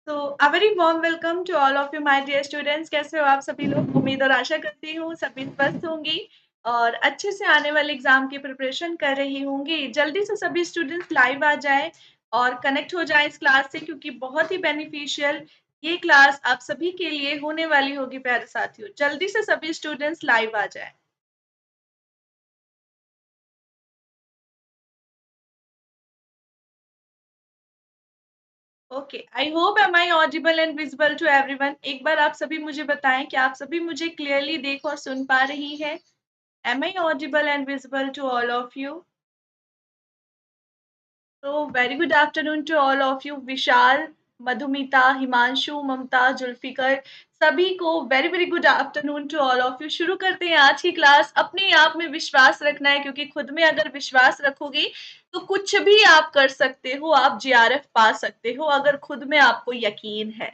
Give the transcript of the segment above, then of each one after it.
तो a very warm welcome to all of you my dear students. कैसे हो आप सभी लोग? उम्मीद और आशा करती हूँ सभी स्वस्थ होंगी और अच्छे से आने वाले एग्जाम की प्रिपरेशन कर रही होंगी। जल्दी से सभी स्टूडेंट्स लाइव आ जाएं और कनेक्ट हो जाएं इस क्लास से, क्योंकि बहुत ही बेनिफिशियल ये क्लास आप सभी के लिए होने वाली होगी प्यारे साथियों। जल्दी से सभी स्टूडेंट्स लाइव आ जाएं। Okay, I hope am I audible and visible to everyone. एक बार आप सभी मुझे बताएं कि आप सभी मुझे क्लियरली देख और सुन पा रही हैं। Am I audible and visible to all of you? So, very good afternoon to all of you. विशाल, मधुमिता, हिमांशु, ममता, जुल्फिकर, सभी को very very good afternoon to all of you. शुरू करते हैं आज की क्लास। अपने आप में विश्वास रखना है, क्योंकि खुद में अगर विश्वास रखोगे तो कुछ भी आप कर सकते हो, आप जीआरएफ पा सकते हो अगर खुद में आपको यकीन है।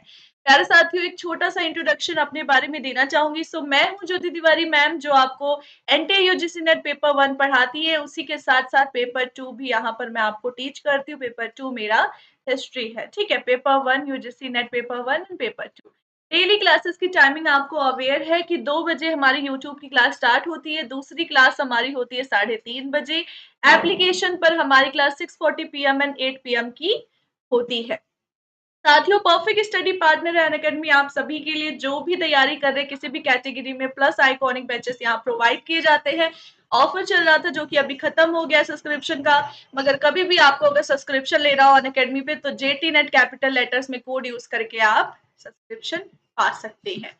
प्यारे साथियों, एक छोटा सा इंट्रोडक्शन अपने बारे में देना चाहूंगी। सो मैं हूं ज्योति तिवारी मैम, जो आपको एनटीए यूजीसी नेट पेपर 1 पढ़ाती है। उसी के साथ साथ पेपर 2 भी यहाँ पर मैं आपको टीच करती हूँ। पेपर 2 मेरा हिस्ट्री है, ठीक है। Paper 1 UGC net paper 1 and paper 2। Daily classes की टाइमिंग आपको अवेयर है कि 2 बजे हमारी यूट्यूब की क्लास स्टार्ट होती है। दूसरी क्लास हमारी होती है 3:30 बजे। एप्लीकेशन पर हमारी क्लास 6:40 पीएम एंड 8 पीएम की होती है। साथियों, परफेक्ट स्टडी पार्टनर है अनअकैडमी आप सभी के लिए। जो भी तैयारी कर रहे हैं किसी भी कैटेगरी में, प्लस आइकॉनिक बैचेस यहाँ प्रोवाइड किए जाते हैं। ऑफर चल रहा था जो कि अभी खत्म हो गया सब्सक्रिप्शन का, मगर कभी भी आपको अगर सब्सक्रिप्शन लेना हो अनअकैडमी पे तो जेटी नेट कैपिटल लेटर्स में कोड यूज करके आप सब्सक्रिप्शन पा सकते हैं।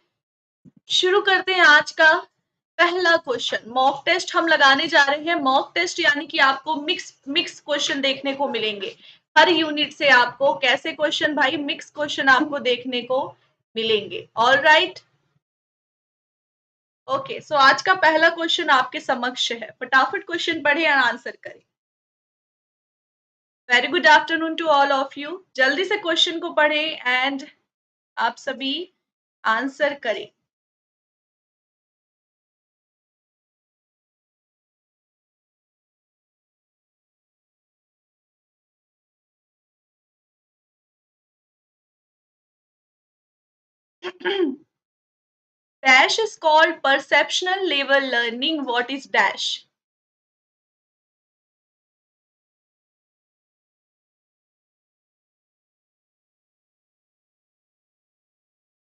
शुरू करते हैं आज का पहला क्वेश्चन। मॉक टेस्ट हम लगाने जा रहे हैं। मॉक टेस्ट यानी कि आपको मिक्स मिक्स क्वेश्चन देखने को मिलेंगे। हर यूनिट से आपको कैसे क्वेश्चन भाई, मिक्स क्वेश्चन आपको देखने को मिलेंगे। All right, okay. सो आज का पहला क्वेश्चन आपके समक्ष है। फटाफट क्वेश्चन पढ़े और आंसर करें। Very good afternoon to all of you. जल्दी से क्वेश्चन को पढ़ें एंड आप सभी आंसर करें। Dash is called perceptual level learning. What is dash?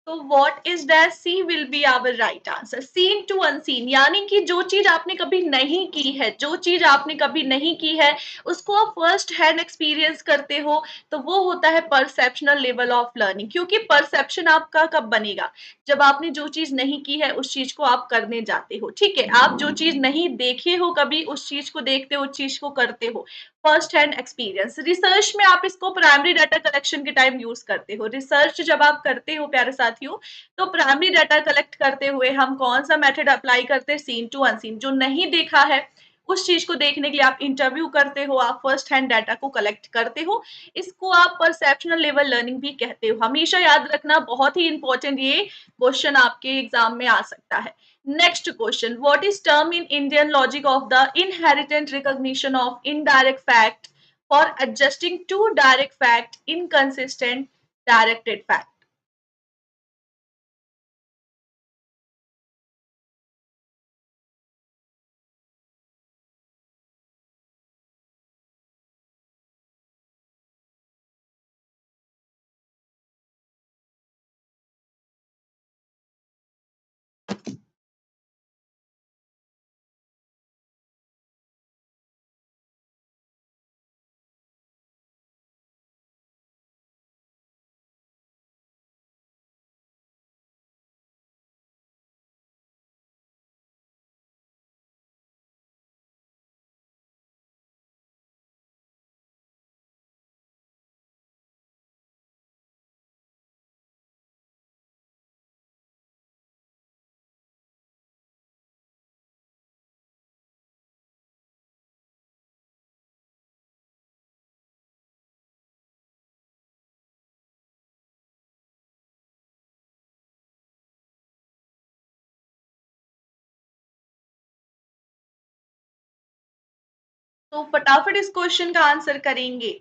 तो what is that? C will be our right answer. Seen to unseen यानी कि जो चीज आपने कभी नहीं की है, जो चीज आपने कभी नहीं की है उसको आप फर्स्ट हैंड एक्सपीरियंस करते हो, तो वो होता है परसेप्शनल लेवल ऑफ लर्निंग। क्योंकि परसेप्शन आपका कब बनेगा? जब आपने जो चीज नहीं की है उस चीज को आप करने जाते हो, ठीक है। आप जो चीज नहीं देखे हो कभी, उस चीज को देखते हो, उस चीज को करते हो। First hand experience. रिसर्च में आप इसको प्राइमरी डाटा कलेक्शन के टाइम यूज करते हो। रिसर्च जब आप करते हो प्यारे साथियों, तो प्राइमरी डाटा कलेक्ट करते हुए हम कौन सा मेथड अप्लाई करते हैं? Seen to unseen. जो नहीं देखा है उस चीज को देखने के लिए आप इंटरव्यू करते हो, आप फर्स्ट हैंड डाटा को कलेक्ट करते हो। इसको आप परसेप्शनल लेवल लर्निंग भी कहते हो। हमेशा याद रखना, बहुत ही इंपॉर्टेंट ये क्वेश्चन आपके एग्जाम में आ सकता है। Next question. What is term in Indian logic of the inherent recognition of indirect fact for adjusting two direct fact inconsistent directed fact? तो फटाफट इस क्वेश्चन का आंसर करेंगे।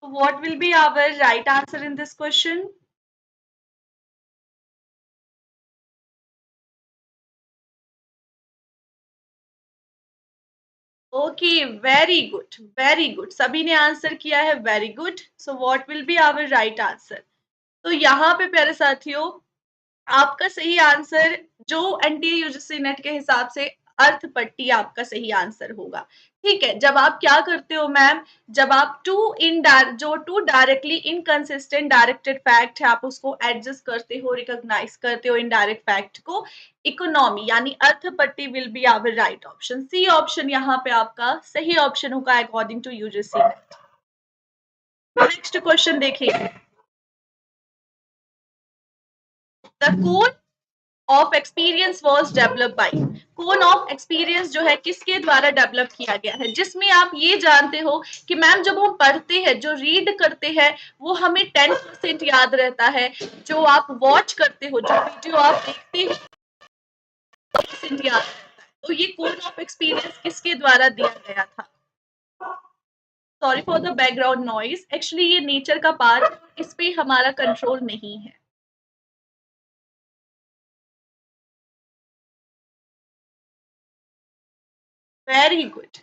What will be our right answer in this question? Okay, very good, very good, सभी ने answer किया है, very good. So what will be our right answer? तो यहाँ पे प्यारे साथियों, आपका सही आंसर जो एनटीए यूजीसी नेट के हिसाब से अर्थ पट्टी आपका सही आंसर होगा। ठीक है, जब आप क्या करते हो मैम, जब आप to directly inconsistent directed fact है, आप उसको एडजस्ट करते हो, रिकॉग्नाइज करते हो इनडायरेक्ट फैक्ट को, इकोनॉमी यानी अर्थ पट्टी will be our right option. C option यहाँ पे आपका सही ऑप्शन होगा according to UGC NET. Next question देखिए, the code of experience was developed by, cone of experience जो है किसके द्वारा डेवलप किया गया है, जिसमें आप ये जानते हो कि मैम जब हम पढ़ते हैं, जो रीड करते हैं, वो हमें 10% याद रहता है, जो आप वॉच करते हो, जो वीडियो आप देखते हो, 10% याद रहता है। तो ये कोन ऑफ एक्सपीरियंस किसके द्वारा दिया गया था? Sorry for the background noise, actually ये नेचर का पार्ट, इस पे हमारा कंट्रोल नहीं है। Very good.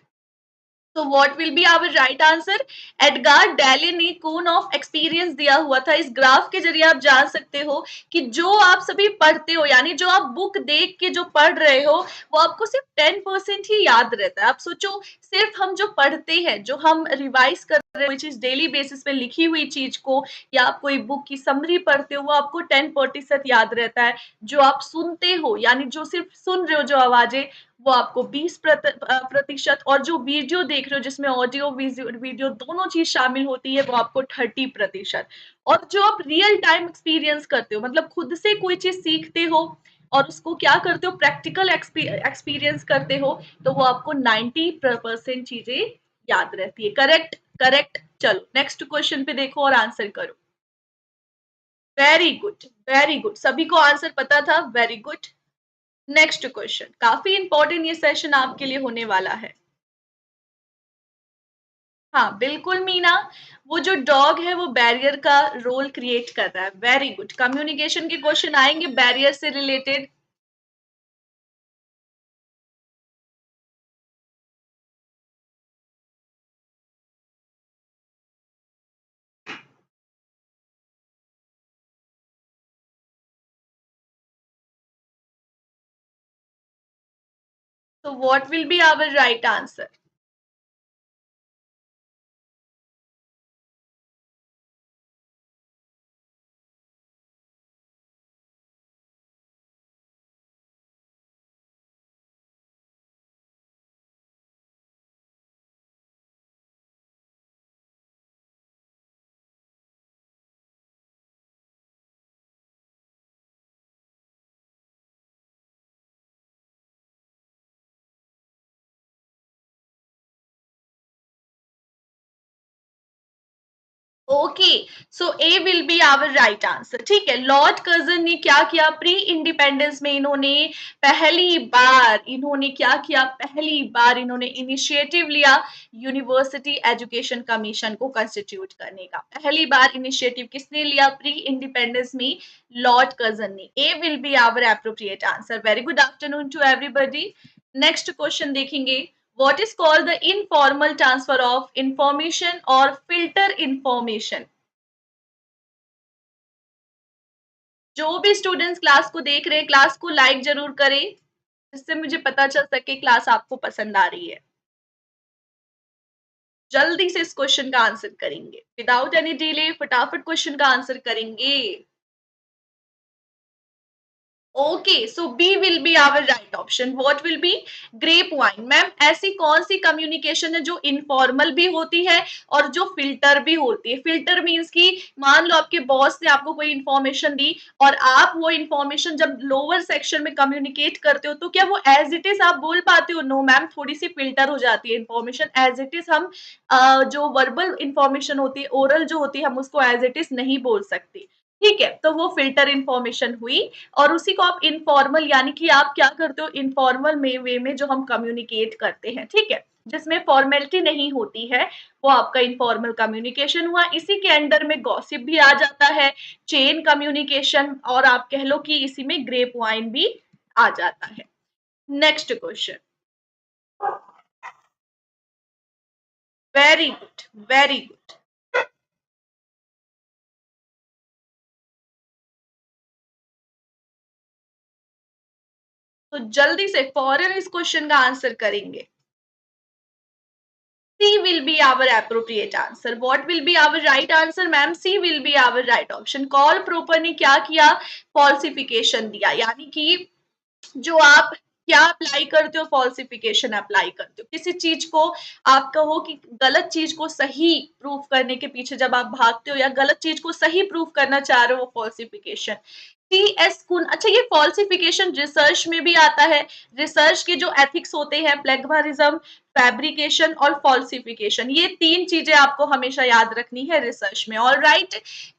तो what will be our right answer? Edgar Dale ने कोन ऑफ एक्सपीरियंस दिया हुआ था। इस ग्राफ के जरिए आप जान सकते हो कि जो आप सभी पढ़ते हो, यानी जो आप बुक देख के जो पढ़ रहे हो, वो आपको सिर्फ 10% ही याद रहता है। आप सोचो, सिर्फ हम जो पढ़ते हैं, जो हम रिवाइज कर रहे हैं कोई चीज डेली बेसिस पे लिखी हुई चीज को, या आप कोई बुक की समरी पढ़ते हो, वो आपको 10% याद रहता है। जो आप सुनते हो, यानी जो सिर्फ सुन रहे हो जो आवाजें, वो आपको 20%, और जो वीडियो देख रहे हो जिसमें ऑडियो वीडियो दोनों चीज शामिल होती है, वो आपको 30%। और जो आप रियल टाइम एक्सपीरियंस करते हो, मतलब खुद से कोई चीज सीखते हो और उसको क्या करते हो, प्रैक्टिकल एक्सपीरियंस करते हो, तो वो आपको 90% चीजें याद रहती है। Correct, correct. चलो नेक्स्ट क्वेश्चन पे देखो और आंसर करो। वेरी गुड, वेरी गुड, सभी को आंसर पता था, वेरी गुड। नेक्स्ट क्वेश्चन, काफी इंपॉर्टेंट ये सेशन आपके लिए होने वाला है। हाँ बिल्कुल मीना, वो जो डॉग है वो बैरियर का रोल क्रिएट कर रहा है। वेरी गुड, कम्युनिकेशन के क्वेश्चन आएंगे बैरियर से रिलेटेड। तो what will be our right answer? Okay, so A will be our right answer. ठीक है, लॉर्ड कर्जन ने क्या किया, प्री इंडिपेंडेंस में इन्होंने क्या किया, पहली बार इन्होंने इनिशिएटिव लिया यूनिवर्सिटी एजुकेशन कमीशन को कंस्टिट्यूट करने का। पहली बार इनिशिएटिव किसने लिया प्री इंडिपेंडेंस में? लॉर्ड कर्जन ने। A will be our appropriate answer. Very good afternoon to everybody. Next question देखेंगे, what is called the informal transfer of information or filter information? जो भी स्टूडेंट्स क्लास को देख रहे हैं, क्लास को लाइक जरूर करें, जिससे मुझे पता चल सके क्लास आपको पसंद आ रही है। जल्दी से इस क्वेश्चन का आंसर करेंगे, विदाउट एनी डिले फटाफट क्वेश्चन का आंसर करेंगे। Okay, so B will be our right option. What will be? Grapevine. Ma'am ऐसी कौन सी कम्युनिकेशन है जो इनफॉर्मल भी होती है और जो फिल्टर भी होती है? फिल्टर मींस कि मान लो आपके बॉस ने आपको कोई इंफॉर्मेशन दी और आप वो इंफॉर्मेशन जब लोअर सेक्शन में कम्युनिकेट करते हो, तो क्या वो एज इट इज आप बोल पाते हो? नो मैम, थोड़ी सी फिल्टर हो जाती है इंफॉर्मेशन। एज इट इज हम जो वर्बल इंफॉर्मेशन होती है, ओरल जो होती है, हम उसको एज इट इज नहीं बोल सकते। ठीक है, तो वो फ़िल्टर इन्फॉर्मेशन हुई और उसी को आप इनफॉर्मल यानी कि आप क्या करते हो इनफॉर्मल में वे में जो हम कम्युनिकेट करते हैं, ठीक है? जिसमें फॉर्मेलिटी नहीं होती है, वो आपका इनफॉर्मल कम्युनिकेशन हुआ। इसी के अंडर में गॉसिप भी आ जाता है, चेन कम्युनिकेशन और आप कह लो कि इसी में ग्रेप वाइन भी आ जाता है। Next question. Very good, very good. तो जल्दी से फौरन इस क्वेश्चन का आंसर करेंगे। C will be our appropriate answer. What will be our right answer, ma'am? C will be our right option. Call proper ने क्या किया? फॉल्सिफिकेशन दिया, यानी कि जो आप क्या अप्लाई करते हो, फॉल्सिफिकेशन अप्लाई करते हो। किसी चीज को आप कहो कि गलत चीज को सही प्रूफ करने के पीछे जब आप भागते हो या गलत चीज को सही प्रूफ करना चाह रहे हो, वो फॉल्सिफिकेशन। टी.एस. कुन, अच्छा ये फॉल्सिफिकेशन रिसर्च में भी आता है। रिसर्च के जो एथिक्स होते हैं, प्लेगमारिज्म, फैब्रिकेशन और फॉल्सिफिकेशन, ये 3 चीजें आपको हमेशा याद रखनी है रिसर्च में। Alright,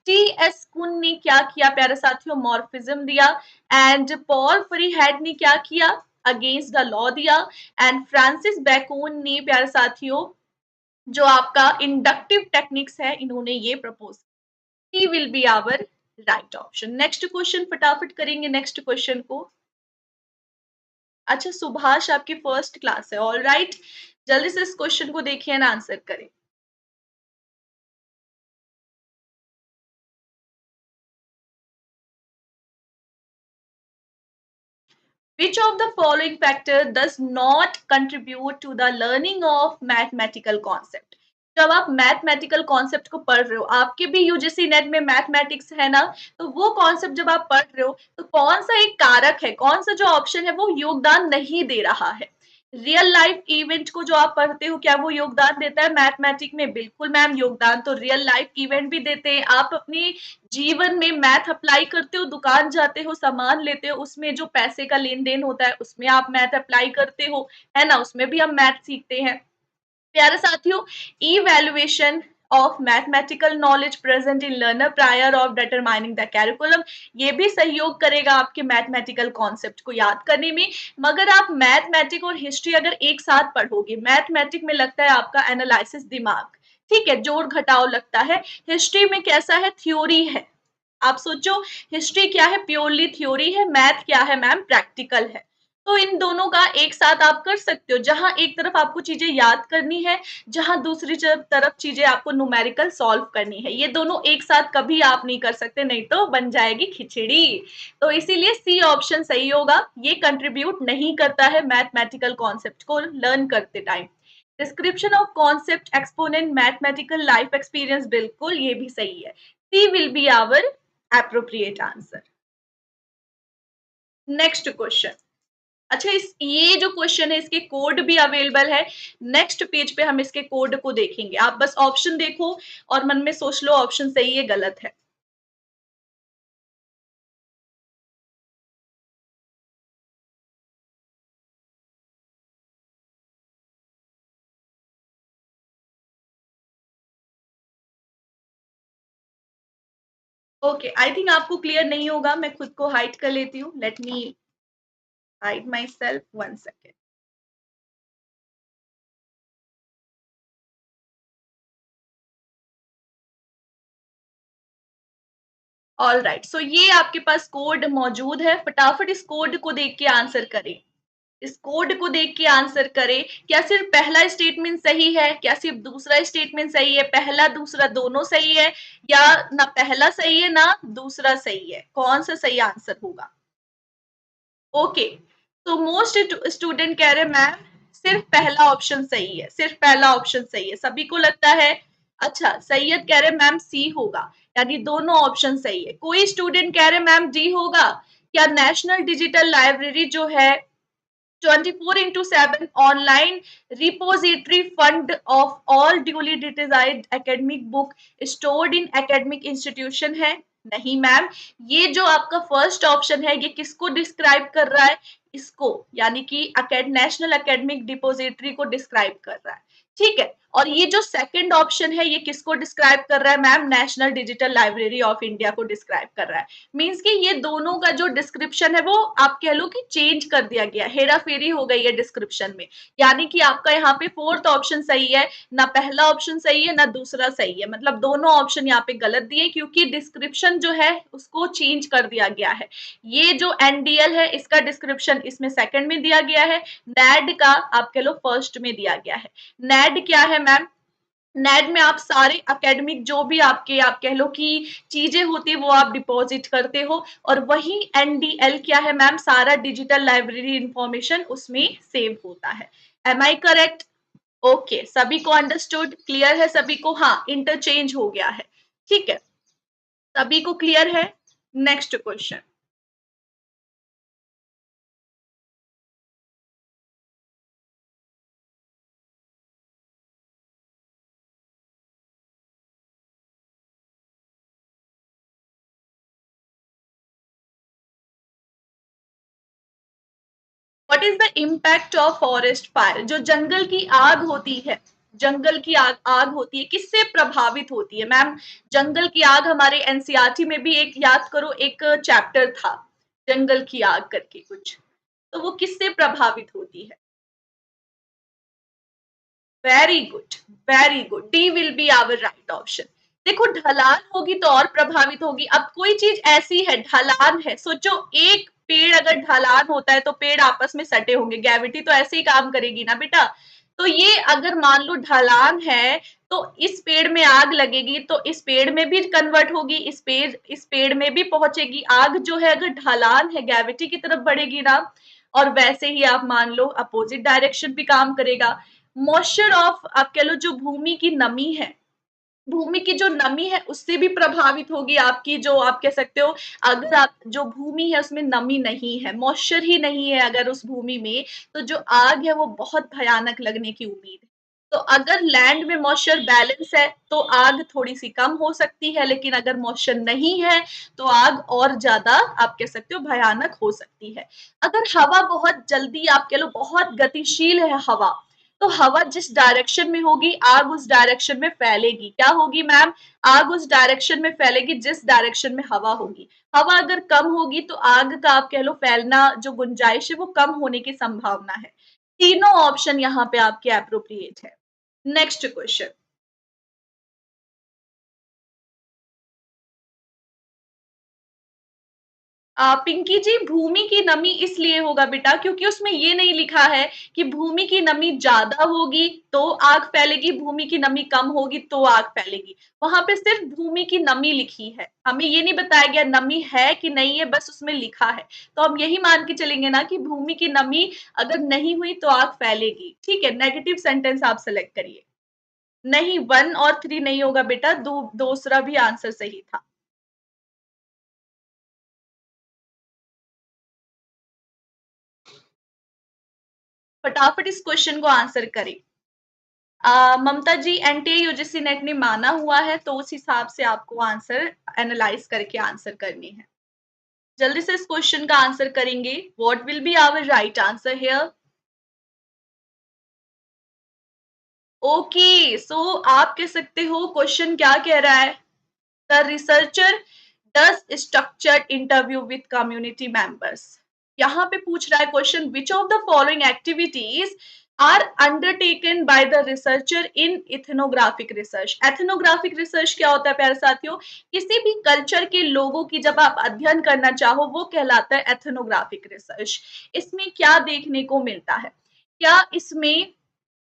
T.S.. कुन ने क्या किया प्यारे साथियों? मॉर्फिज्म दिया। एंड पॉल फ्रीहेड ने क्या किया? अगेंस्ट द लॉ दिया। एंड फ्रांसिस बैकून ने प्यारे साथियों जो आपका इंडक्टिव टेक्निक्स है, इन्होंने ये propose. He will be our right option. Next question फटाफट करेंगे नेक्स्ट क्वेश्चन को। अच्छा, सुभाष आपकी फर्स्ट क्लास है, ऑल राइट। जल्दी से इस क्वेश्चन को देखिए ना आंसर करें। Which of the following factor does not contribute to the learning of mathematical concept? जब आप मैथमेटिकल कॉन्सेप्ट को पढ़ रहे हो, आपके भी यूजीसी नेट में मैथमेटिक्स है ना, तो वो कॉन्सेप्ट जब आप पढ़ रहे हो तो कौन सा एक कारक है, कौन सा जो ऑप्शन है वो योगदान नहीं दे रहा है? रियल लाइफ इवेंट को जो आप पढ़ते हो, क्या वो योगदान देता है मैथमेटिक में? बिल्कुल मैम, योगदान तो रियल लाइफ इवेंट भी देते हैं। आप अपने जीवन में मैथ अप्लाई करते हो, दुकान जाते हो, सामान लेते हो, उसमें जो पैसे का लेन-देन होता है, उसमें आप मैथ अप्लाई करते हो, है ना? उसमें भी हम मैथ सीखते हैं। प्यारे साथियों, evaluation of mathematical knowledge present in learner prior of determining the curriculum, ये भी सहयोग करेगा आपके मैथमेटिकल कॉन्सेप्ट को याद करने में। मगर आप मैथमेटिक और हिस्ट्री अगर एक साथ पढ़ोगे, मैथमेटिक में लगता है आपका एनालिसिस दिमाग, ठीक है, जोड़ घटाव लगता है। हिस्ट्री में कैसा है? थ्योरी है। आप सोचो, हिस्ट्री क्या है? प्योरली थ्योरी है। मैथ क्या है मैम? प्रैक्टिकल है। तो इन दोनों का एक साथ आप कर सकते हो, जहां एक तरफ आपको चीजें याद करनी है, जहां दूसरी तरफ चीजें आपको न्यूमेरिकल सॉल्व करनी है। ये दोनों एक साथ कभी आप नहीं कर सकते, नहीं तो बन जाएगी खिचड़ी। तो इसीलिए सी ऑप्शन सही होगा। ये कंट्रीब्यूट नहीं करता है मैथमेटिकल कॉन्सेप्ट को लर्न करते time. Description of concept exponent mathematical life experience, बिल्कुल ये भी सही है। C will be our appropriate answer. Next question. अच्छा, इस ये जो क्वेश्चन है इसके कोड भी अवेलेबल है। नेक्स्ट पेज पे हम इसके कोड को देखेंगे। आप बस ऑप्शन देखो और मन में सोच लो ऑप्शन सही है गलत है। ओके, आई थिंक आपको क्लियर नहीं होगा, मैं खुद को हाइड कर लेती हूँ। Let me hide my self 1 second. All right, so ये आपके पास कोड मौजूद है, फटाफट इस कोड को देख के आंसर करें। इस कोड को देख के आंसर करें। क्या सिर्फ पहला स्टेटमेंट सही है? क्या सिर्फ दूसरा स्टेटमेंट सही है? पहला दूसरा दोनों सही है, या ना पहला सही है ना दूसरा सही है? कौन सा सही आंसर होगा? ओके, तो मोस्ट स्टूडेंट कह रहे मैम सिर्फ पहला ऑप्शन सही है, सिर्फ पहला ऑप्शन सही है, सभी को लगता है। अच्छा, सैयद कह रहे मैम सी होगा, यानी दोनों ऑप्शन सही है। कोई स्टूडेंट कह रहे मैम डी होगा। क्या नेशनल डिजिटल लाइब्रेरी जो है 24/7 online repository fund of all duly digitized academic book stored in academic institution है? नहीं मैम, ये जो आपका फर्स्ट ऑप्शन है ये किसको डिस्क्राइब कर रहा है? इसको यानी कि नेशनल एकेडमिक डिपोजिटरी को डिस्क्राइब कर रहा है, ठीक है। और ये जो सेकंड ऑप्शन है ये किसको डिस्क्राइब कर रहा है ma'am? National digital library of India को डिस्क्राइब कर रहा है। मींस कि ये दोनों का जो डिस्क्रिप्शन है वो आप कह लो कि चेंज कर दिया गया, हेरा फेरी हो गई है डिस्क्रिप्शन में। यानी कि आपका यहाँ पे फोर्थ ऑप्शन सही है, ना पहला ऑप्शन सही है ना दूसरा सही है, मतलब दोनों ऑप्शन यहाँ पे गलत दिए क्योंकि डिस्क्रिप्शन जो है उसको चेंज कर दिया गया है। ये जो एनडीएल है इसका डिस्क्रिप्शन इसमें सेकंड में दिया गया है, नेड का आप कह लो फर्स्ट में दिया गया है। नेड क्या है मैम? नेट में आप सारे एकेडमिक जो भी आपके आप कह लो कि चीजें होती है वो आप डिपॉजिट करते हो, और वही एनडीएल क्या है मैम? सारा डिजिटल लाइब्रेरी इंफॉर्मेशन उसमें सेव होता है। एम आई करेक्ट? ओके, सभी को अंडरस्टूड, क्लियर है सभी को? हाँ, इंटरचेंज हो गया है, ठीक है, सभी को क्लियर है। Next question. What is the impact of forest fire? जो जंगल की आग होती है, जंगल की आग आग होती है किससे प्रभावित होती है मैम? जंगल की आग हमारे एनसीईआरटी में भी एक याद करो एक चैप्टर था, जंगल की आग करके कुछ, तो वो किससे प्रभावित होती है? Very good, very good, D will be our right option. देखो ढलान होगी तो और प्रभावित होगी। अब कोई चीज ऐसी है ढलान है, सोचो एक पेड़ अगर ढलान होता है तो पेड़ आपस में सटे होंगे, ग्रेविटी तो ऐसे ही काम करेगी ना बेटा। तो ये अगर मान लो ढलान है तो इस पेड़ में आग लगेगी तो इस पेड़ में भी कन्वर्ट होगी, इस पेड़ में भी पहुंचेगी। आग जो है अगर ढलान है ग्रेविटी की तरफ बढ़ेगी ना, और वैसे ही आप मान लो अपोजिट डायरेक्शन भी काम करेगा। मॉइस्चर ऑफ आप कह लो जो भूमि की नमी है, भूमि की जो नमी है उससे भी प्रभावित होगी आपकी, जो आप कह सकते हो अगर आप जो भूमि है उसमें नमी नहीं है, मॉइस्चर ही नहीं है अगर उस भूमि में, तो जो आग है वो बहुत भयानक लगने की उम्मीद है। तो अगर लैंड में मॉइस्चर बैलेंस है तो आग थोड़ी सी कम हो सकती है, लेकिन अगर मॉइस्चर नहीं है तो आग और ज्यादा आप कह सकते हो भयानक हो सकती है। अगर हवा बहुत जल्दी आप कह लो बहुत गतिशील है हवा, तो हवा जिस डायरेक्शन में होगी आग उस डायरेक्शन में फैलेगी। क्या होगी मैम? आग उस डायरेक्शन में फैलेगी जिस डायरेक्शन में हवा होगी। हवा अगर कम होगी तो आग का आप कह लो फैलना जो गुंजाइश है वो कम होने की संभावना है। तीनों ऑप्शन यहाँ पे आपके एप्रोप्रिएट है। Next question. पिंकी जी, भूमि की नमी इसलिए होगा बेटा क्योंकि उसमें ये नहीं लिखा है कि भूमि की नमी ज्यादा होगी तो आग फैलेगी, भूमि की नमी कम होगी तो आग फैलेगी। वहां पे सिर्फ भूमि की नमी लिखी है, हमें ये नहीं बताया गया नमी है कि नहीं है, बस उसमें लिखा है। तो हम यही मान के चलेंगे ना कि भूमि की नमी अगर नहीं हुई तो आग फैलेगी, ठीक है। नेगेटिव सेंटेंस आप सेलेक्ट करिए। नहीं, 1 और 3 नहीं होगा बेटा, दूसरा भी आंसर सही था। फटाफट इस क्वेश्चन को आंसर करें। ममता जी, एनटीए यूजीसी नेट ने माना हुआ है तो उस हिसाब से आपको आंसर एनालाइज करके आंसर करनी है। जल्दी से इस क्वेश्चन का आंसर करेंगे। What will be our right answer here? Okay, so आप कह सकते हो क्वेश्चन क्या कह रहा है? The researcher does structured interview with community members. यहाँ पे पूछ रहा है question, which of the following activities are undertaken by the researcher in ethnographic research. Ethnographic research क्या होता है प्यारे साथियों? किसी भी कल्चर के लोगों की जब आप अध्ययन करना चाहो वो कहलाता है एथनोग्राफिक रिसर्च। इसमें क्या देखने को मिलता है? क्या इसमें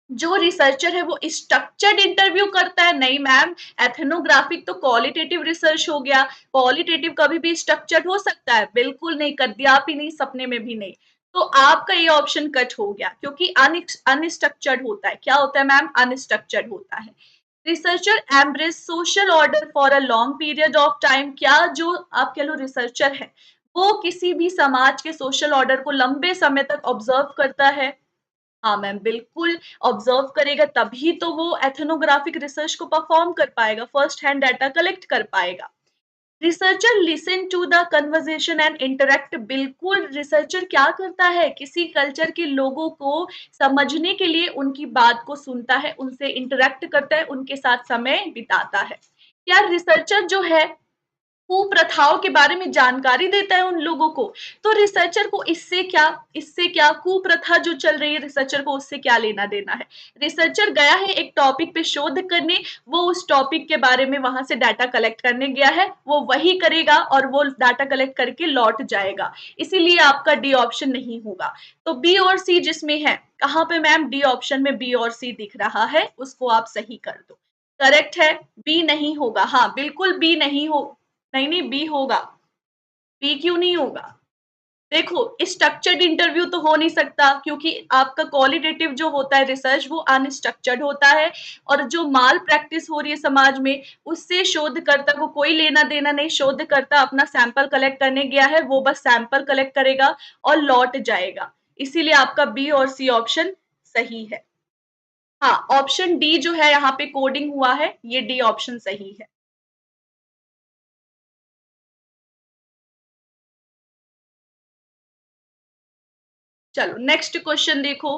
जो रिसर्चर है वो स्ट्रक्चर्ड इंटरव्यू करता है? नहीं मैम, एथनोग्राफिक तो क्वालिटेटिव रिसर्च हो गया। क्वालिटेटिव कभी भी स्ट्रक्चर्ड हो सकता है? बिल्कुल नहीं, कदापि ही नहीं, सपने में भी नहीं। तो आपका ये ऑप्शन कट हो गया क्योंकि अनस्ट्रक्चर्ड होता है। क्या होता है मैम? अनस्ट्रक्चर्ड होता है। Researcher embrace social order for a long period of time. क्या जो आप कह लो रिसर्चर है वो किसी भी समाज के सोशल ऑर्डर को लंबे समय तक ऑब्जर्व करता है? हाँ मैम, बिल्कुल ऑब्जर्व करेगा तभी तो वो एथनोग्राफिक रिसर्च को परफॉर्म कर पाएगा, फर्स्ट हैंड डाटा कलेक्ट कर पाएगा। Researcher listen to the conversation and interact. बिल्कुल, रिसर्चर क्या करता है, किसी कल्चर के लोगों को समझने के लिए उनकी बात को सुनता है, उनसे इंटरेक्ट करता है, उनके साथ समय बिताता है। क्या रिसर्चर जो है कुप्रथाओं के बारे में जानकारी देता है उन लोगों को, तो रिसर्चर को इससे क्या कुप्रथा जो चल रही है, रिसर्चर को उससे क्या लेना देना है। रिसर्चर गया है एक टॉपिक पे शोध करने, वो उस टॉपिक के बारे में वहां से डाटा कलेक्ट करने गया है, वो वही करेगा और वो डाटा कलेक्ट करके लौट जाएगा। इसीलिए आपका डी ऑप्शन नहीं होगा। तो बी और सी जिसमें है, कहाँ पे मैम, डी ऑप्शन में बी और सी दिख रहा है, उसको आप सही कर दो। करेक्ट है, बी नहीं होगा। हाँ बिल्कुल बी नहीं हो, नहीं नहीं बी होगा। बी क्यों नहीं होगा? देखो, स्ट्रक्चर्ड इंटरव्यू तो हो नहीं सकता, क्योंकि आपका क्वालिटेटिव जो होता है रिसर्च वो अनस्ट्रक्चर्ड होता है, और जो माल प्रैक्टिस हो रही है समाज में, उससे शोधकर्ता को कोई लेना देना नहीं। शोधकर्ता अपना सैंपल कलेक्ट करने गया है, वो बस सैंपल कलेक्ट करेगा और लौट जाएगा। इसीलिए आपका बी और सी ऑप्शन सही है। हाँ, ऑप्शन डी जो है यहाँ पे कोडिंग हुआ है, ये डी ऑप्शन सही है। चलो नेक्स्ट क्वेश्चन देखो।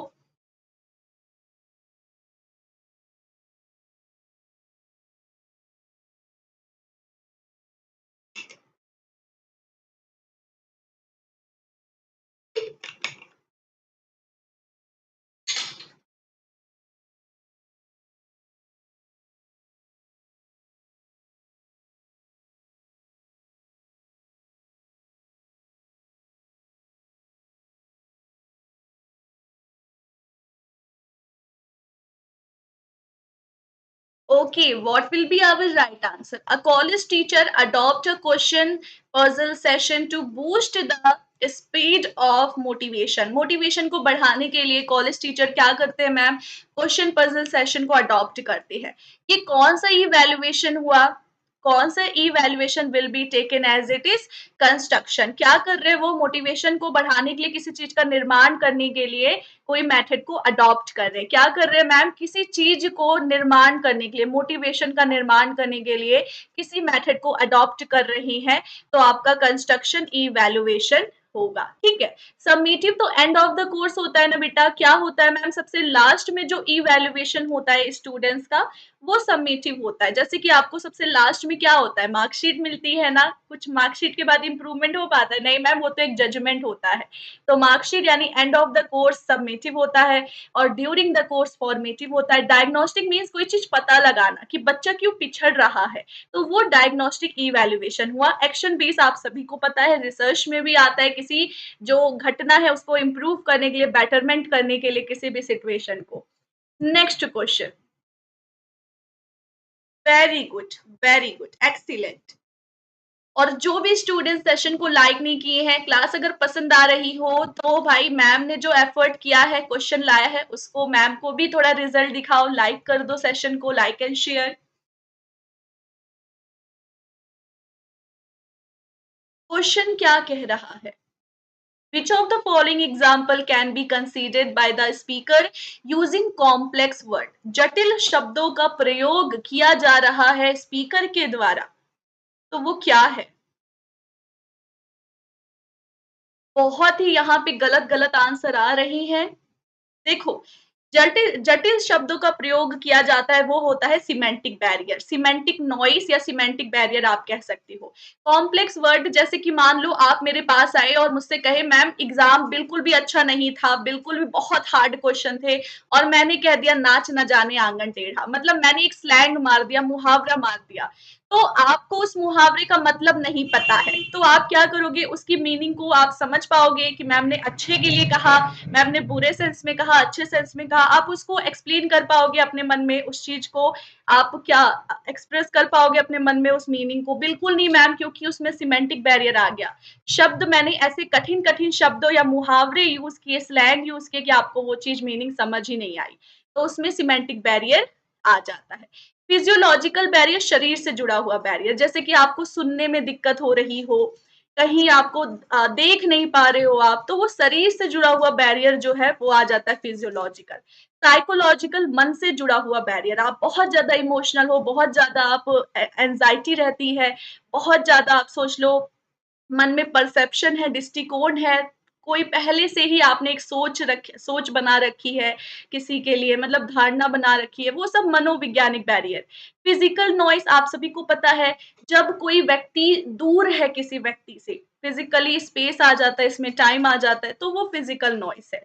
Okay, what will be our right answer? A college teacher adopt a question puzzle session to boost the speed of motivation. Motivation को बढ़ाने के लिए कॉलेज टीचर क्या करते हैं मैम? क्वेश्चन पजल सेशन को अडॉप्ट करते हैं। ये कौन सा इवैल्यूएशन हुआ? कौन सा evaluation will be taken as it is construction? क्या कर रहे हैं वो? मोटिवेशन को बढ़ाने के लिए, किसी चीज का निर्माण करने के लिए कोई मेथड को अडॉप्ट कर रहे हैं। क्या कर रहे हैं मैम? किसी चीज को निर्माण करने के लिए, मोटिवेशन का निर्माण करने के लिए किसी मेथड को अडॉप्ट कर रही हैं, तो आपका कंस्ट्रक्शन इवैल्यूएशन होगा। ठीक है। सबमिटिव तो एंड ऑफ द कोर्स होता है ना बेटा। क्या होता है मैम? सबसे लास्ट में जो इवैल्यूएशन होता है स्टूडेंट्स का, वो सबमिटिव होता है। जैसे कि आपको सबसे लास्ट में क्या होता है? मार्कशीट मिलती है ना। कुछ मार्कशीट के बाद इंप्रूवमेंट हो पाता है? नहीं मैम, वो तो एक जजमेंट होता है। तो मार्कशीट यानी end of the course submissive होता है, और ड्यूरिंग द कोर्स फॉर्मेटिव होता है। डायग्नोस्टिक मीन्स कोई चीज पता लगाना कि बच्चा क्यों पिछड़ रहा है, तो वो डायग्नोस्टिक इवैल्यूएशन हुआ। एक्शन बेस आप सभी को पता है, रिसर्च में भी आता है, किसी जो घटना है उसको इम्प्रूव करने के लिए, बेटरमेंट करने के लिए किसी भी सिचुएशन को। Next question. Very good, very good, excellent. और जो भी स्टूडेंट सेशन को लाइक नहीं किए हैं, क्लास अगर पसंद आ रही हो तो भाई मैम ने जो एफर्ट किया है, क्वेश्चन लाया है, उसको मैम को भी थोड़ा रिजल्ट दिखाओ, लाइक कर दो सेशन को, लाइक एंड शेयर। क्वेश्चन क्या कह रहा है? Which of the following example can be considered by the speaker using complex word? जटिल शब्दों का प्रयोग किया जा रहा है स्पीकर के द्वारा, तो वो क्या है? बहुत ही यहाँ पे गलत गलत आंसर आ रही हैं। देखो, जटिल जटिल शब्दों का प्रयोग किया जाता है, वो होता है सिमेंटिक बैरियर, सिमेंटिक नॉइस या सिमेंटिक बैरियर आप कह सकती हो। कॉम्प्लेक्स वर्ड, जैसे कि मान लो आप मेरे पास आए और मुझसे कहे मैम एग्जाम बिल्कुल भी अच्छा नहीं था, बिल्कुल भी बहुत हार्ड क्वेश्चन थे, और मैंने कह दिया नाच न जाने आंगन टेढ़ा, मतलब मैंने एक स्लैंग मार दिया, मुहावरा मार दिया, तो आपको उस मुहावरे का मतलब नहीं पता है, तो आप क्या करोगे? उसकी मीनिंग को आप समझ पाओगे कि मैम ने अच्छे के लिए कहा, मैम ने बुरे सेंस में कहा, अच्छे सेंस में कहा, आप उसको एक्सप्लेन कर पाओगे अपने मन में उस चीज को, आप क्या एक्सप्रेस कर पाओगे अपने मन में उस मीनिंग को? बिल्कुल नहीं मैम, क्योंकि उसमें सिमेंटिक बैरियर आ गया। शब्द मैंने ऐसे कठिन कठिन शब्दों या मुहावरे यूज किए, स्लैंग यूज किए, कि आपको वो चीज मीनिंग समझ ही नहीं आई, तो उसमें सिमेंटिक बैरियर आ जाता है। फिजियोलॉजिकल बैरियर शरीर से जुड़ा हुआ बैरियर, जैसे कि आपको सुनने में दिक्कत हो रही हो, कहीं आपको देख नहीं पा रहे हो आप, तो वो शरीर से जुड़ा हुआ बैरियर जो है वो आ जाता है फिजियोलॉजिकल। साइकोलॉजिकल मन से जुड़ा हुआ बैरियर, आप बहुत ज्यादा इमोशनल हो, बहुत ज्यादा आप एंजाइटी रहती है, बहुत ज्यादा आप सोच लो मन में परसेप्शन है, दृष्टिकोण है, कोई पहले से ही आपने एक सोच बना रखी है किसी के लिए, मतलब धारणा बना रखी है, वो सब मनोवैज्ञानिक बैरियर। फिजिकल नॉइस आप सभी को पता है, जब कोई व्यक्ति दूर है किसी व्यक्ति से, फिजिकली स्पेस आ जाता है, इसमें टाइम आ जाता है, तो वो फिजिकल नॉइस है।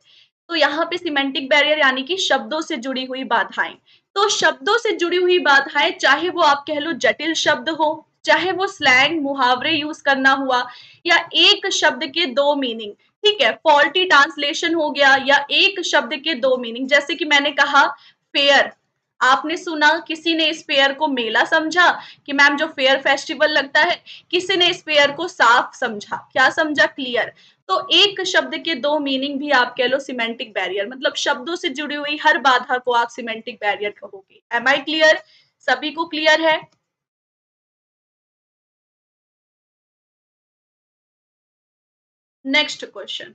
तो यहाँ पे सिमेंटिक बैरियर यानी कि शब्दों से जुड़ी हुई बाधाएं। तो शब्दों से जुड़ी हुई बाधाएं, चाहे वो आप कह लो जटिल शब्द हो, चाहे वो स्लैंग मुहावरे यूज करना हुआ, या एक शब्द के दो मीनिंग, ठीक है, फॉल्टी ट्रांसलेशन हो गया, या एक शब्द के दो मीनिंग, जैसे कि मैंने कहा फेयर, आपने सुना किसी ने इस फेयर को मेला समझा कि मैम जो फेयर फेस्टिवल लगता है, किसी ने इस फेयर को साफ समझा, क्या समझा, क्लियर। तो एक शब्द के दो मीनिंग भी आप कह लो सिमेंटिक बैरियर, मतलब शब्दों से जुड़ी हुई हर बाधा को आप सिमेंटिक बैरियर कहोगे। Am I clear? सभी को क्लियर है? Next question.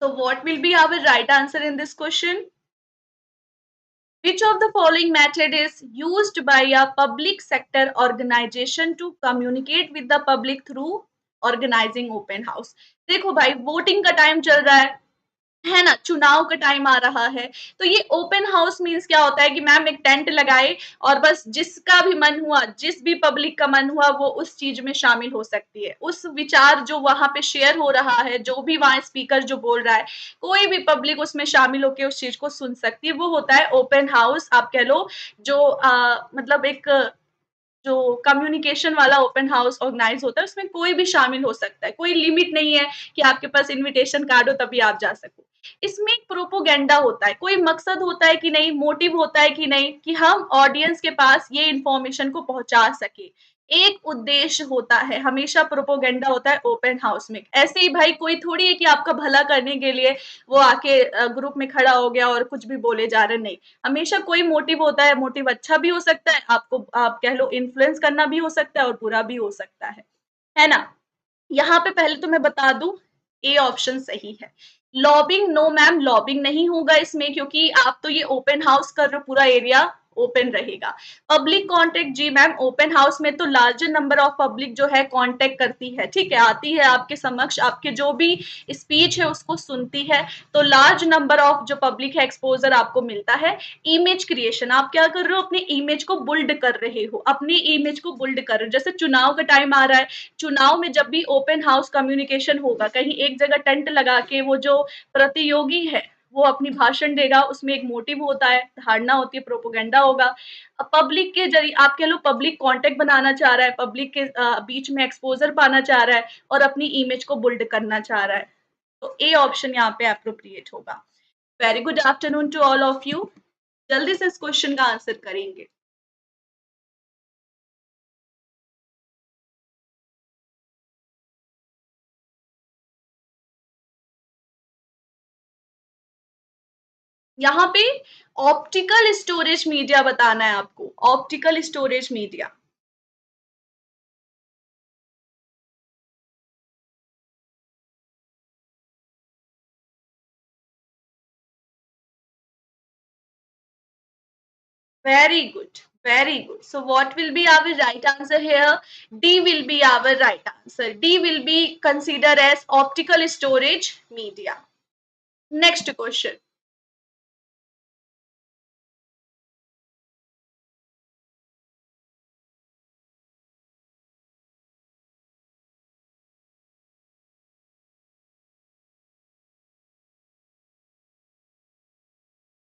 So what will be our right answer in this question? Which of the following method is used by a public sector organization to communicate with the public through organizing open house? देखो भाई, voting का time चल रहा है ना, चुनाव का time आ रहा है, तो ये ओपन हाउस मीन्स क्या होता है कि मैम एक टेंट लगाए और बस जिसका भी मन हुआ, जिस भी पब्लिक का मन हुआ, वो उस चीज में शामिल हो सकती है, उस विचार जो वहां पे शेयर हो रहा है, जो भी वहां स्पीकर जो बोल रहा है, कोई भी पब्लिक उसमें शामिल होकर उस चीज को सुन सकती है, वो होता है ओपन हाउस, आप कह लो। जो मतलब एक जो कम्युनिकेशन वाला ओपन हाउस ऑर्गेनाइज होता है, उसमें कोई भी शामिल हो सकता है, कोई लिमिट नहीं है कि आपके पास इनविटेशन कार्ड हो तभी आप जा सको। इसमें एक प्रोपोगेंडा होता है, कोई मकसद होता है कि नहीं, मोटिव होता है कि नहीं, कि हम ऑडियंस के पास ये इंफॉर्मेशन को पहुंचा सके, एक उद्देश्य होता है, हमेशा प्रोपोगेंडा होता है ओपन हाउस में। ऐसे ही भाई कोई थोड़ी है कि आपका भला करने के लिए वो आके ग्रुप में खड़ा हो गया और कुछ भी बोले जा रहे, नहीं, हमेशा कोई मोटिव होता है, मोटिव अच्छा भी हो सकता है, आपको आप कह लो इन्फ्लुएंस करना भी हो सकता है और बुरा भी हो सकता है ना। यहाँ पे पहले तो मैं बता दूं, ए ऑप्शन सही है। लॉबिंग, नो मैम, लॉबिंग नहीं होगा इसमें, क्योंकि आप तो ये ओपन हाउस कर रहे हो, पूरा एरिया ओपन रहेगा। पब्लिक कांटेक्ट, जी मैम, ओपन हाउस में तो लार्जर नंबर ऑफ पब्लिक जो है कांटेक्ट करती है, ठीक है, आती है आपके समक्ष, आपके जो भी स्पीच है उसको सुनती है, तो लार्ज नंबर ऑफ जो पब्लिक है एक्सपोजर आपको मिलता है। इमेज क्रिएशन, आप क्या कर रहे हो, अपनी इमेज को बुल्ड कर रहे हो, अपनी इमेज को बुल्ड कर रहे हो, जैसे चुनाव का टाइम आ रहा है, चुनाव में जब भी ओपन हाउस कम्युनिकेशन होगा, कहीं एक जगह टेंट लगा के वो जो प्रतियोगी है वो अपनी भाषण देगा, उसमें एक मोटिव होता है, धारणा होती है, प्रोपोगेंडा होगा। पब्लिक के जरिए आप कह लो पब्लिक कांटेक्ट बनाना चाह रहा है, पब्लिक के बीच में एक्सपोजर पाना चाह रहा है और अपनी इमेज को बुल्ड करना चाह रहा है, तो ए ऑप्शन यहाँ पे अप्रोप्रिएट होगा। Very good afternoon to all of you. जल्दी से इस क्वेश्चन का आंसर करेंगे। यहाँ पे ऑप्टिकल स्टोरेज मीडिया बताना है आपको, optical storage media. Very good. Very good. So what will be our right answer here? D will be our right answer. D will be considered as optical storage media. Next question.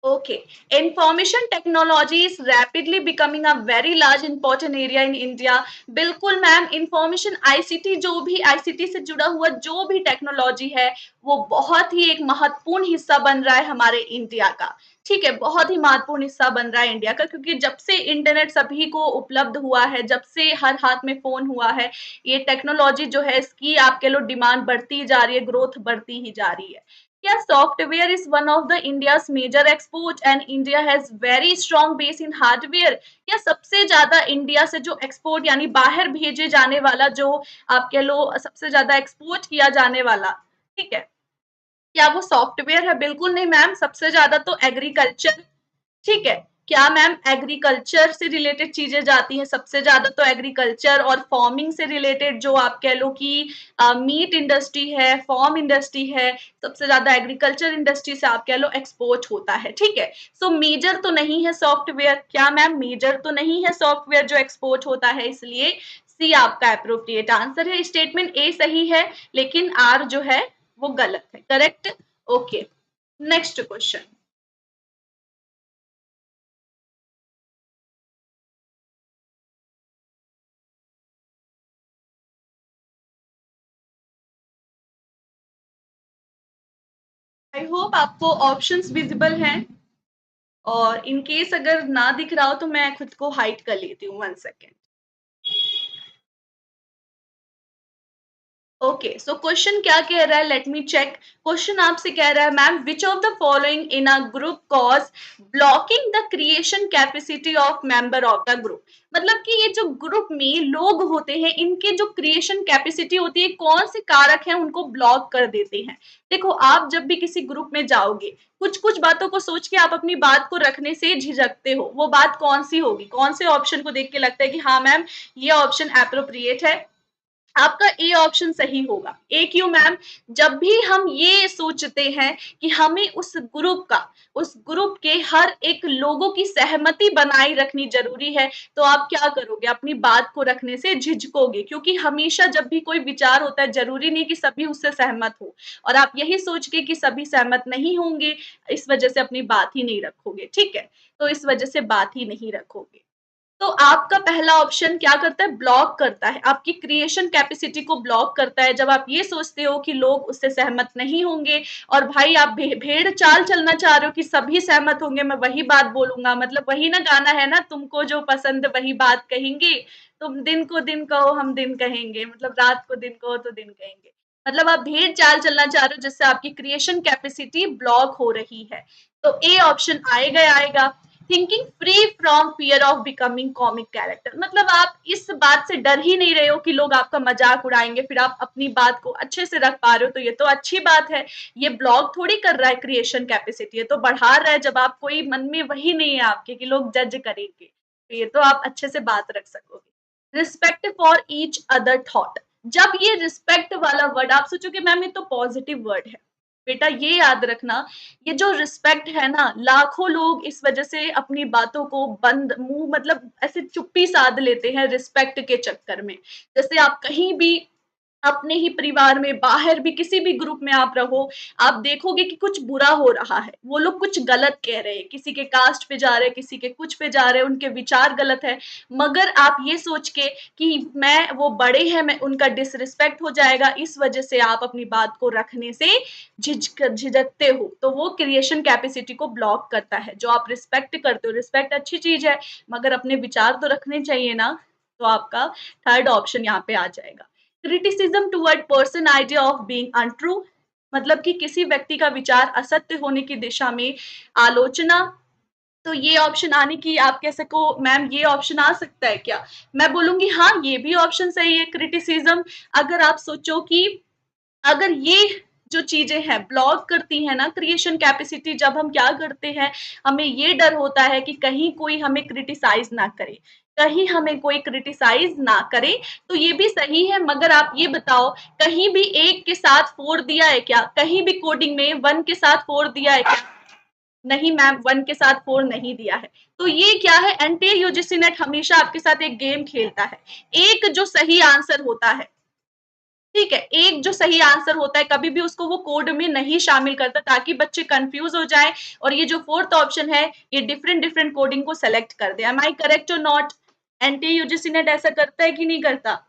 Okay. Information technology is rapidly becoming a very large important area in India. बिल्कुल ma'am, information ICT, जो भी ICT से जुड़ा हुआ जो भी technology है वो बहुत ही एक महत्वपूर्ण हिस्सा बन रहा है हमारे इंडिया का। ठीक है, बहुत ही महत्वपूर्ण हिस्सा बन रहा है इंडिया का, क्योंकि जब से इंटरनेट सभी को उपलब्ध हुआ है, जब से हर हाथ में फोन हुआ है, ये टेक्नोलॉजी जो है इसकी आप कह लो डिमांड बढ़ती ही जा रही है, ग्रोथ बढ़ती ही जा रही है। Yeah, software is one of the India's major export and India has very strong base in hardware. या सबसे ज्यादा इंडिया से जो एक्सपोर्ट यानी बाहर भेजे जाने वाला, जो आप कह लो सबसे ज्यादा एक्सपोर्ट किया जाने वाला, ठीक है, क्या वो सॉफ्टवेयर है? बिल्कुल नहीं मैम, सबसे ज्यादा तो एग्रीकल्चर। ठीक है, क्या मैम एग्रीकल्चर से रिलेटेड चीजें जाती हैं सबसे ज्यादा? तो एग्रीकल्चर और फार्मिंग से रिलेटेड जो आप कह लो कि मीट इंडस्ट्री है, फॉर्म इंडस्ट्री है, सबसे ज्यादा एग्रीकल्चर इंडस्ट्री से आप कह लो एक्सपोर्ट होता है। ठीक है, सो मेजर तो नहीं है सॉफ्टवेयर। क्या मैम, मेजर तो नहीं है सॉफ्टवेयर जो एक्सपोर्ट होता है, इसलिए सी आपका अप्रोप्रिएट आंसर है। स्टेटमेंट ए सही है, लेकिन आर जो है वो गलत है। Correct. Okay, next question. I hope आपको ऑप्शंस विजिबल हैं, और इन केस अगर ना दिख रहा हो तो मैं खुद को हाइड कर लेती हूँ। 1 सेकेंड। ओके, सो क्वेश्चन क्या कह रहा है, लेट मी चेक। क्वेश्चन आपसे कह रहा है ma'am, which of the following in a group cause blocking the creation capacity of member of the group. मतलब कि ये जो ग्रुप में लोग होते हैं, इनके जो क्रिएशन कैपेसिटी होती है, कौन से कारक हैं उनको ब्लॉक कर देते हैं। देखो, आप जब भी किसी ग्रुप में जाओगे, कुछ कुछ बातों को सोच के आप अपनी बात को रखने से झिझकते हो। वो बात कौन सी होगी? कौन से ऑप्शन को देख के लगता है कि हाँ मैम ये ऑप्शन एप्रोप्रिएट है? आपका ए ऑप्शन सही होगा। ए क्यों मैम? जब भी हम ये सोचते हैं कि हमें उस ग्रुप के हर एक लोगों की सहमति बनाए रखनी जरूरी है, तो आप क्या करोगे? अपनी बात को रखने से झिझकोगे, क्योंकि हमेशा जब भी कोई विचार होता है, जरूरी नहीं कि सभी उससे सहमत हो, और आप यही सोच के कि सभी सहमत नहीं होंगे, इस वजह से अपनी बात ही नहीं रखोगे। ठीक है, तो इस वजह से बात ही नहीं रखोगे। तो आपका पहला ऑप्शन क्या करता है? ब्लॉक करता है, आपकी क्रिएशन कैपेसिटी को ब्लॉक करता है। जब आप ये सोचते हो कि लोग उससे सहमत नहीं होंगे, और भाई आप भेड़ चाल चलना चाह रहे हो कि सभी सहमत होंगे, मैं वही बात बोलूंगा, मतलब वही ना गाना है ना, तुमको जो पसंद वही बात कहेंगे, तुम दिन को दिन कहो हम दिन कहेंगे, मतलब रात को दिन कहो तो दिन कहेंगे। मतलब आप भेड़ चाल चलना चाह रहे हो, जिससे आपकी क्रिएशन कैपेसिटी ब्लॉक हो रही है। तो ए ऑप्शन आएगा आएगा। Thinking free from fear of becoming comic character, मतलब आप इस बात से डर ही नहीं रहे हो कि लोग आपका मजाक उड़ाएंगे, फिर आप अपनी बात को अच्छे से रख पा रहे हो, तो ये तो अच्छी बात है। ये ब्लॉग थोड़ी कर रहा है क्रिएशन कैपेसिटी, ये तो बढ़ा रहा है, जब आप कोई मन में वही नहीं है आपके कि लोग जज करेंगे, तो ये तो आप अच्छे से बात रख सकोगे। Respect for each other thought, जब ये रिस्पेक्ट वाला वर्ड आप सोचोगे मैम ये तो पॉजिटिव वर्ड है, बेटा ये याद रखना, ये जो रिस्पेक्ट है ना, लाखों लोग इस वजह से अपनी बातों को बंद मुंह मतलब ऐसे चुप्पी साध लेते हैं रिस्पेक्ट के चक्कर में। जैसे आप कहीं भी अपने ही परिवार में, बाहर भी, किसी भी ग्रुप में आप रहो, आप देखोगे कि कुछ बुरा हो रहा है, वो लोग कुछ गलत कह रहे हैं, किसी के कास्ट पे जा रहे हैं, किसी के कुछ पे जा रहे हैं, उनके विचार गलत है, मगर आप ये सोच के कि मैं वो बड़े हैं, मैं उनका डिसरिस्पेक्ट हो जाएगा, इस वजह से आप अपनी बात को रखने से झिझकते हो, तो वो क्रिएशन कैपेसिटी को ब्लॉक करता है। जो आप रिस्पेक्ट करते हो, रिस्पेक्ट अच्छी चीज है, मगर अपने विचार तो रखने चाहिए ना। तो आपका थर्ड ऑप्शन यहाँ पे आ जाएगा। Criticism toward person idea of being untrue, मतलब कि किसी व्यक्ति का विचार असत्य होने की दिशा में आलोचना। तो ये ऑप्शन आने की आप कह सको मैम, ये ऑप्शन आ सकता है क्या? मैं बोलूंगी हाँ, ये भी ऑप्शन सही है, क्रिटिसिज्म। अगर आप सोचो कि अगर ये जो चीजें हैं ब्लॉक करती है ना क्रिएशन कैपेसिटी, जब हम क्या करते हैं, हमें ये डर होता है कि कहीं कोई हमें क्रिटिसाइज ना करे, कहीं हमें कोई क्रिटिसाइज ना करे, तो ये भी सही है। मगर आप ये बताओ, कहीं भी एक के साथ फोर दिया है क्या? कहीं भी कोडिंग में वन के साथ फोर दिया है क्या? नहीं मैम, वन के साथ फोर नहीं दिया है। तो ये क्या है, एंटी यूजीसी नेट हमेशा आपके साथ एक गेम खेलता है। एक जो सही आंसर होता है, ठीक है, एक जो सही आंसर होता है कभी भी उसको वो कोड में नहीं शामिल करता ताकि बच्चे कंफ्यूज हो जाएं और ये जो फोर्थ ऑप्शन है ये डिफरेंट डिफरेंट कोडिंग को सेलेक्ट कर दे। एम आई करेक्ट और नॉट? एनटी यूजीसी नेट ऐसा करता है कि नहीं करता?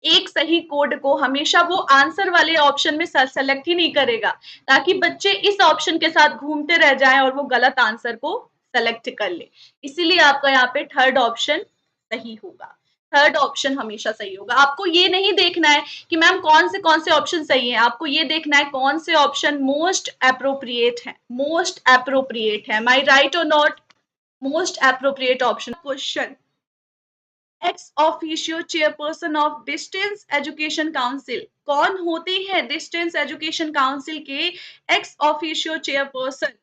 एक सही कोड को हमेशा वो आंसर वाले ऑप्शन में सेलेक्ट ही नहीं करेगा ताकि बच्चे इस ऑप्शन के साथ घूमते रह जाएं और वो गलत आंसर को सेलेक्ट कर ले। इसीलिए आपका यहाँ पे थर्ड ऑप्शन सही होगा। थर्ड ऑप्शन हमेशा सही होगा। आपको ये नहीं देखना है कि मैम कौन से ऑप्शन सही है, आपको ये देखना है कौन से ऑप्शन मोस्ट अप्रोप्रिएट है। मोस्ट अप्रोप्रिएट है, माई राइट और not? Most appropriate option. Question, ex officio chairperson of distance education council कौन होते हैं? डिस्टेंस एजुकेशन काउंसिल के एक्स ऑफिशियो चेयरपर्सन।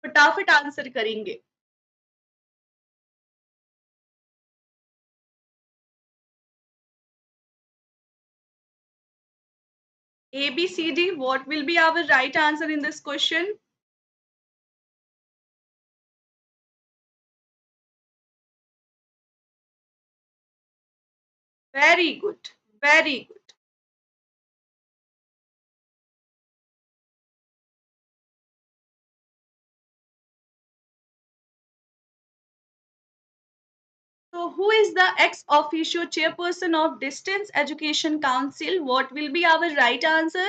फटाफट आंसर करेंगे। A B C D, what will be our right answer in this question? Very good, very good. So who is the ex officio chairperson of Distance Education Council? What will be our right answer?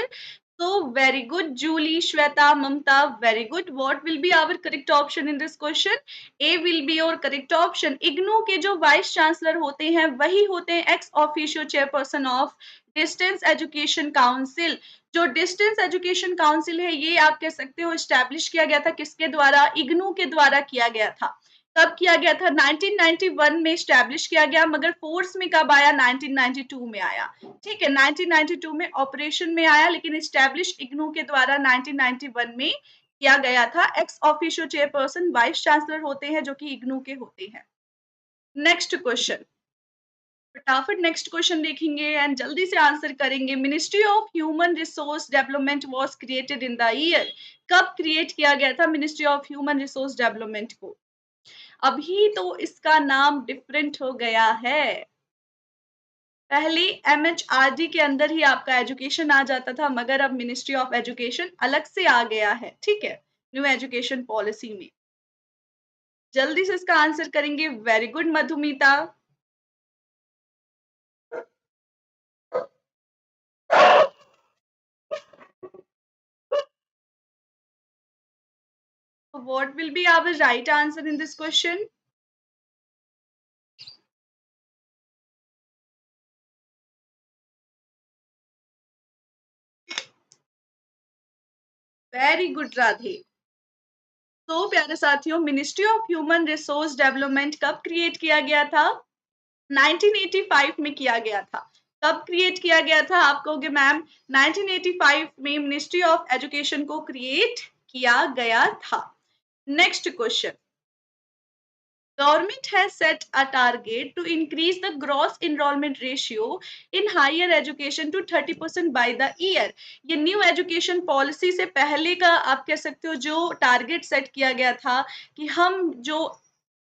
So very good, Julie, Shweta, Mamta, very good. What will be our correct option in this question? A will be your correct option. IGNOU के जो vice chancellor होते हैं वही होते हैं ex officio chairperson of distance education council. जो distance education council है ये आप कह सकते हो स्टैब्लिश किया गया था किसके द्वारा? इग्नू के द्वारा किया गया था। कब किया गया था? 1991 में स्टैब्लिश किया गया, मगर फोर्स में कब आया? 1992 में आया। ठीक है, 1992 में ऑपरेशन में आया लेकिन स्टैब्लिश इग्नू के द्वारा 1991 में किया गया था। Ex officio chairperson vice chancellor होते हैं जो कि इग्नू के होते हैं। नेक्स्ट क्वेश्चन, फटाफट नेक्स्ट क्वेश्चन देखेंगे एंड जल्दी से आंसर करेंगे। Ministry of human resource development was created in the year. कब क्रिएट किया गया था ministry of human resource development को? अभी तो इसका नाम डिफरेंट हो गया है। पहले एमएचआरडी के अंदर ही आपका एजुकेशन आ जाता था, मगर अब मिनिस्ट्री ऑफ एजुकेशन अलग से आ गया है। ठीक है, न्यू एजुकेशन पॉलिसी में। जल्दी से इसका आंसर करेंगे। Very good Madhumita. What will be our right answer in this question? Very good Radhe. तो प्यारे साथियों, ministry of human resource development कब क्रिएट किया गया था? 1985 में किया गया था। कब क्रिएट किया गया था? आप कहोगे मैम 1985 में मिनिस्ट्री ऑफ एजुकेशन को क्रिएट किया गया था। Next question, government has set a target to increase the gross enrollment ratio in higher education to 30% by the year। ये न्यू एजुकेशन पॉलिसी से पहले का आप कह सकते हो जो टारगेट सेट किया गया था कि हम जो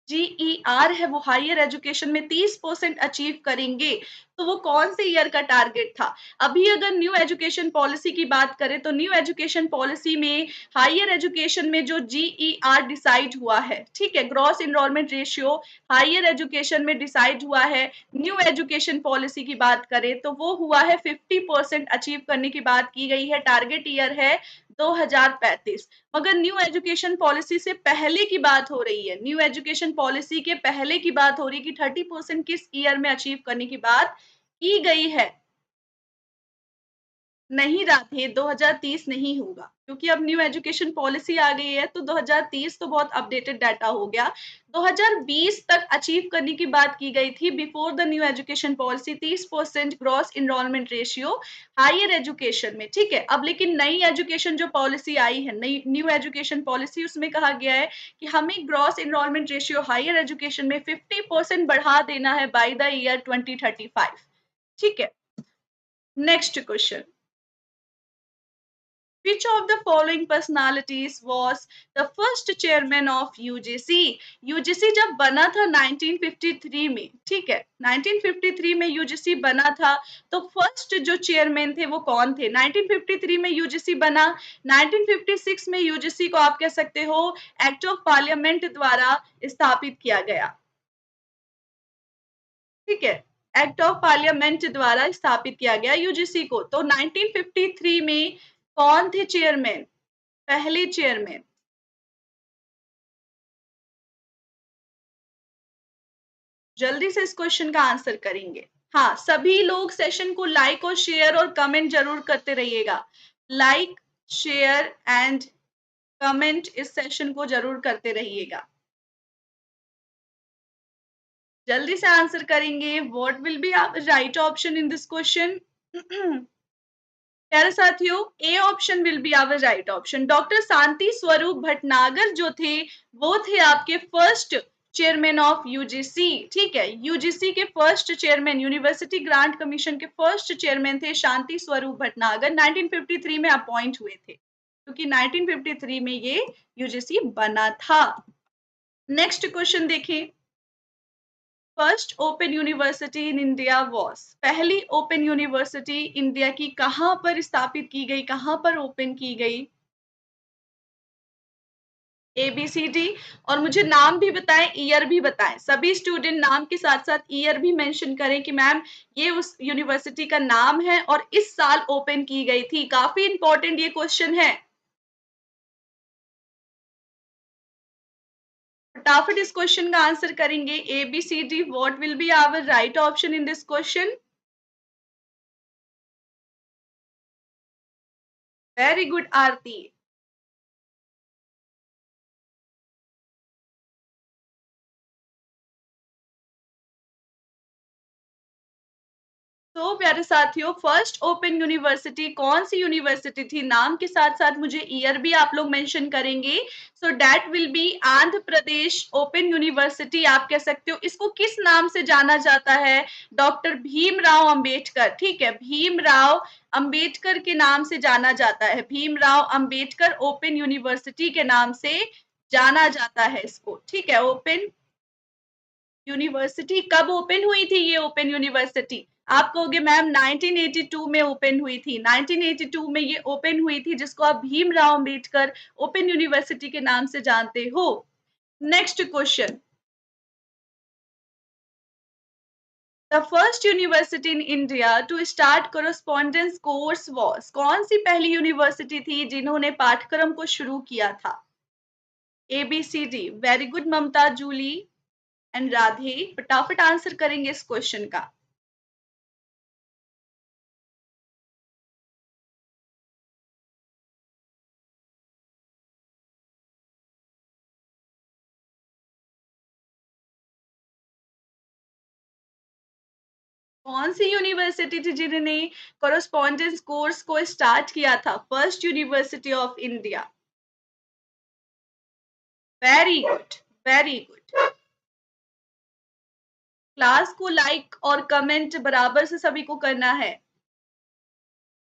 जीईआर है वो हायर एजुकेशन में 30% अचीव करेंगे। तो वो कौन से ईयर का टारगेट था? अभी अगर न्यू एजुकेशन पॉलिसी की बात करें तो न्यू एजुकेशन पॉलिसी में हायर एजुकेशन में जो जीईआर डिसाइड हुआ है, ठीक है, gross enrolment ratio higher education में डिसाइड हुआ है। न्यू एजुकेशन पॉलिसी की बात करें तो वो हुआ है 50% अचीव करने की बात की गई है। टारगेट ईयर है 2035। मगर न्यू एजुकेशन पॉलिसी से पहले की बात हो रही है। न्यू एजुकेशन पॉलिसी के पहले की बात हो रही है कि 30% किस ईयर में अचीव करने की बात की गई है। नहीं राधे, 2030 नहीं होगा क्योंकि अब न्यू एजुकेशन पॉलिसी आ गई है तो 2030 तो बहुत अपडेटेड डाटा हो गया। 2020 तक अचीव करने की बात की गई थी before the new education policy 30% gross enrolment ratio higher education में। ठीक है, अब लेकिन नई एजुकेशन जो पॉलिसी आई है, नई न्यू एजुकेशन पॉलिसी, उसमें कहा गया है कि हमें gross enrolment ratio higher education में 50% बढ़ा देना है बाय द ईयर 2035। ठीक है, next question, Which of the following personalities was the first chairman of UGC? UGC जब बना था 1953 में, ठीक है, 1953 में UGC बना था, तो फर्स्ट जो चेयरमैन थे वो कौन थे? 1953 में UGC बना, 1956 में UGC को आप कह सकते हो एक्ट ऑफ पार्लियामेंट द्वारा स्थापित किया गया, ठीक है, एक्ट ऑफ पार्लियामेंट द्वारा स्थापित किया गया यूजीसी को। तो 1953 में कौन थे चेयरमैन, पहले चेयरमैन? जल्दी से इस क्वेश्चन का आंसर करेंगे। हाँ, सभी लोग सेशन को लाइक और शेयर और कमेंट जरूर करते रहिएगा। लाइक, शेयर एंड कमेंट इस सेशन को जरूर करते रहिएगा। जल्दी से आंसर करेंगे। What will be right option in this question? प्यारे साथियों, A option will be our right option. Doctor Shanti Swarup Bhatnagar जो थे वो थे आपके फर्स्ट चेयरमैन ऑफ यूजीसी, ठीक है, यूजीसी के first chairman, university grant commission के फर्स्ट चेयरमैन थे शांति स्वरूप भटनागर। 1953 में अपॉइंट हुए थे, क्योंकि 1953 में ये यूजीसी बना था। नेक्स्ट क्वेश्चन देखें। First open university in India was, पहली ओपन यूनिवर्सिटी इंडिया की कहां पर स्थापित की गई, कहां पर ओपन की गई? ABCD, और मुझे नाम भी बताएं, ईयर भी बताएं। सभी स्टूडेंट नाम के साथ साथ ईयर भी मेंशन करें कि मैम ये उस यूनिवर्सिटी का नाम है और इस साल ओपन की गई थी। काफी इंपॉर्टेंट ये क्वेश्चन है, फटाफट इस क्वेश्चन का आंसर करेंगे। ABCD, what will be our right option in this question? Very good Aarti. तो प्यारे साथियों, फर्स्ट ओपन यूनिवर्सिटी कौन सी यूनिवर्सिटी थी? नाम के साथ साथ मुझे ईयर भी आप लोग मेंशन करेंगे। So that will B Andhra Pradesh open university, आप कह सकते हो। इसको किस नाम से जाना जाता है? डॉक्टर भीमराव अंबेडकर, ठीक है, भीमराव अंबेडकर के नाम से जाना जाता है। भीमराव अंबेडकर ओपन यूनिवर्सिटी के नाम से जाना जाता है इसको, ठीक है। ओपन यूनिवर्सिटी कब ओपन हुई थी? ये ओपन यूनिवर्सिटी आप कहोगे मैम 1982 में ओपन हुई थी। 1982 में ये ओपन हुई थी, जिसको आप भीमराव अंबेडकर ओपन यूनिवर्सिटी के नाम से जानते हो। Next question. The first university in India to start correspondence course was, कौन सी पहली यूनिवर्सिटी थी जिन्होंने पाठ्यक्रम को शुरू किया था? ABCD, very good Mamta, Julie and Radhe, फटाफट आंसर करेंगे इस क्वेश्चन का। कौन सी यूनिवर्सिटी थी जिन्होंने कोरस्पॉन्डेंस कोर्स को स्टार्ट किया था? First university of India. Very good, very good. Class को लाइक और कमेंट बराबर से सभी को करना है।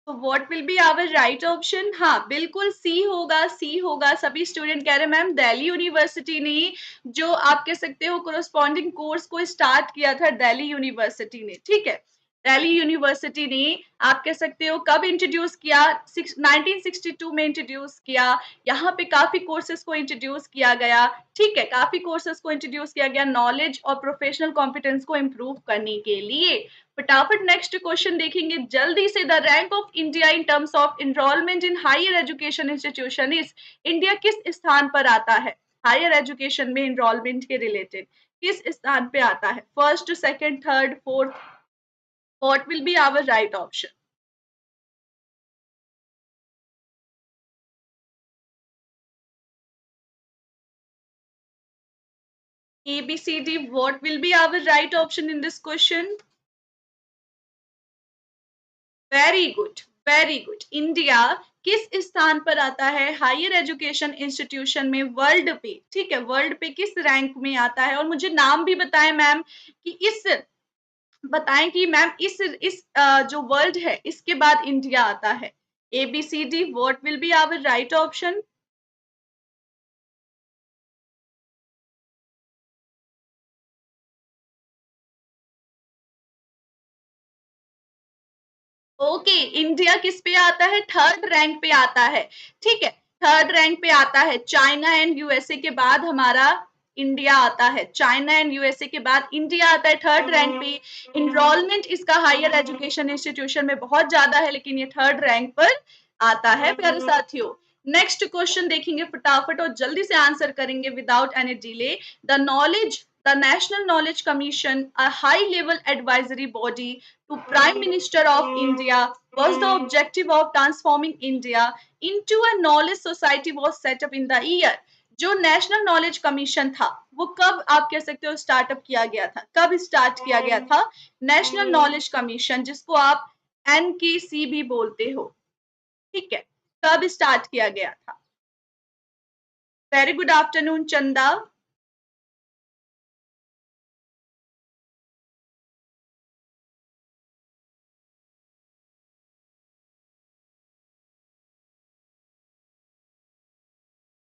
तो what will be our right option? हाँ, बिल्कुल सी होगा, सी होगा। सभी स्टूडेंट कह रहे हैं मैम दिल्ली यूनिवर्सिटी ने जो आप कह सकते हो कोरस्पॉन्डिंग कोर्स को स्टार्ट किया था, दिल्ली यूनिवर्सिटी ने, ठीक है। दिल्ली यूनिवर्सिटी ने आप कह सकते हो कब इंट्रोड्यूस किया? 1962 में इंट्रोड्यूस किया। यहाँ पे काफी कोर्सेज को इंट्रोड्यूस किया गया, ठीक है, काफी कोर्सेज को इंट्रोड्यूस किया गया नॉलेज और प्रोफेशनल कॉम्पिटेंस को इम्प्रूव करने के लिए। फटाफट नेक्स्ट क्वेश्चन देखेंगे जल्दी से। The rank of India in terms of enrolment in higher education institution is, India किस स्थान पर आता है हायर एजुकेशन में एनरोलमेंट के रिलेटेड? किस स्थान पे आता है? First, second, third, fourth? What will be our right option? ABCD, what will be our right option in this question? Very good, very good. India किस स्थान पर आता है हायर एजुकेशन इंस्टीट्यूशन में वर्ल्ड पे, ठीक है, वर्ल्ड पे किस रैंक में आता है? और मुझे नाम भी बताएं मैम कि इस, बताएं कि मैम इस जो वर्ल्ड है इसके बाद इंडिया आता है। A, B, C, D. What will be our right option? Okay, India किस पे आता है? थर्ड रैंक पे आता है। ठीक है, थर्ड रैंक पे आता है। चाइना एंड यूएसए के बाद हमारा इंडिया आता है। चाइना एंड यूएसए के बाद इंडिया आता है थर्ड रैंक पे। इनरोलमेंट इसका हायर एजुकेशन इंस्टीट्यूशन में बहुत ज्यादा है, लेकिन ये थर्ड रैंक पर आता है प्यारे साथियों। नेक्स्ट क्वेश्चन देखेंगे फटाफट और जल्दी से आंसर करेंगे without any delay. The national knowledge commission, a high level advisory body to Prime Minister of India, was the objective of transforming India into a knowledge society was set up in the year. जो national knowledge commission था वो कब आप कह सकते हो startup किया गया था? कब स्टार्ट किया गया था नेशनल नॉलेज कमीशन, जिसको आप एनकेसी भी बोलते हो? ठीक है, कब स्टार्ट किया गया था? वेरी गुड आफ्टरनून चंदा।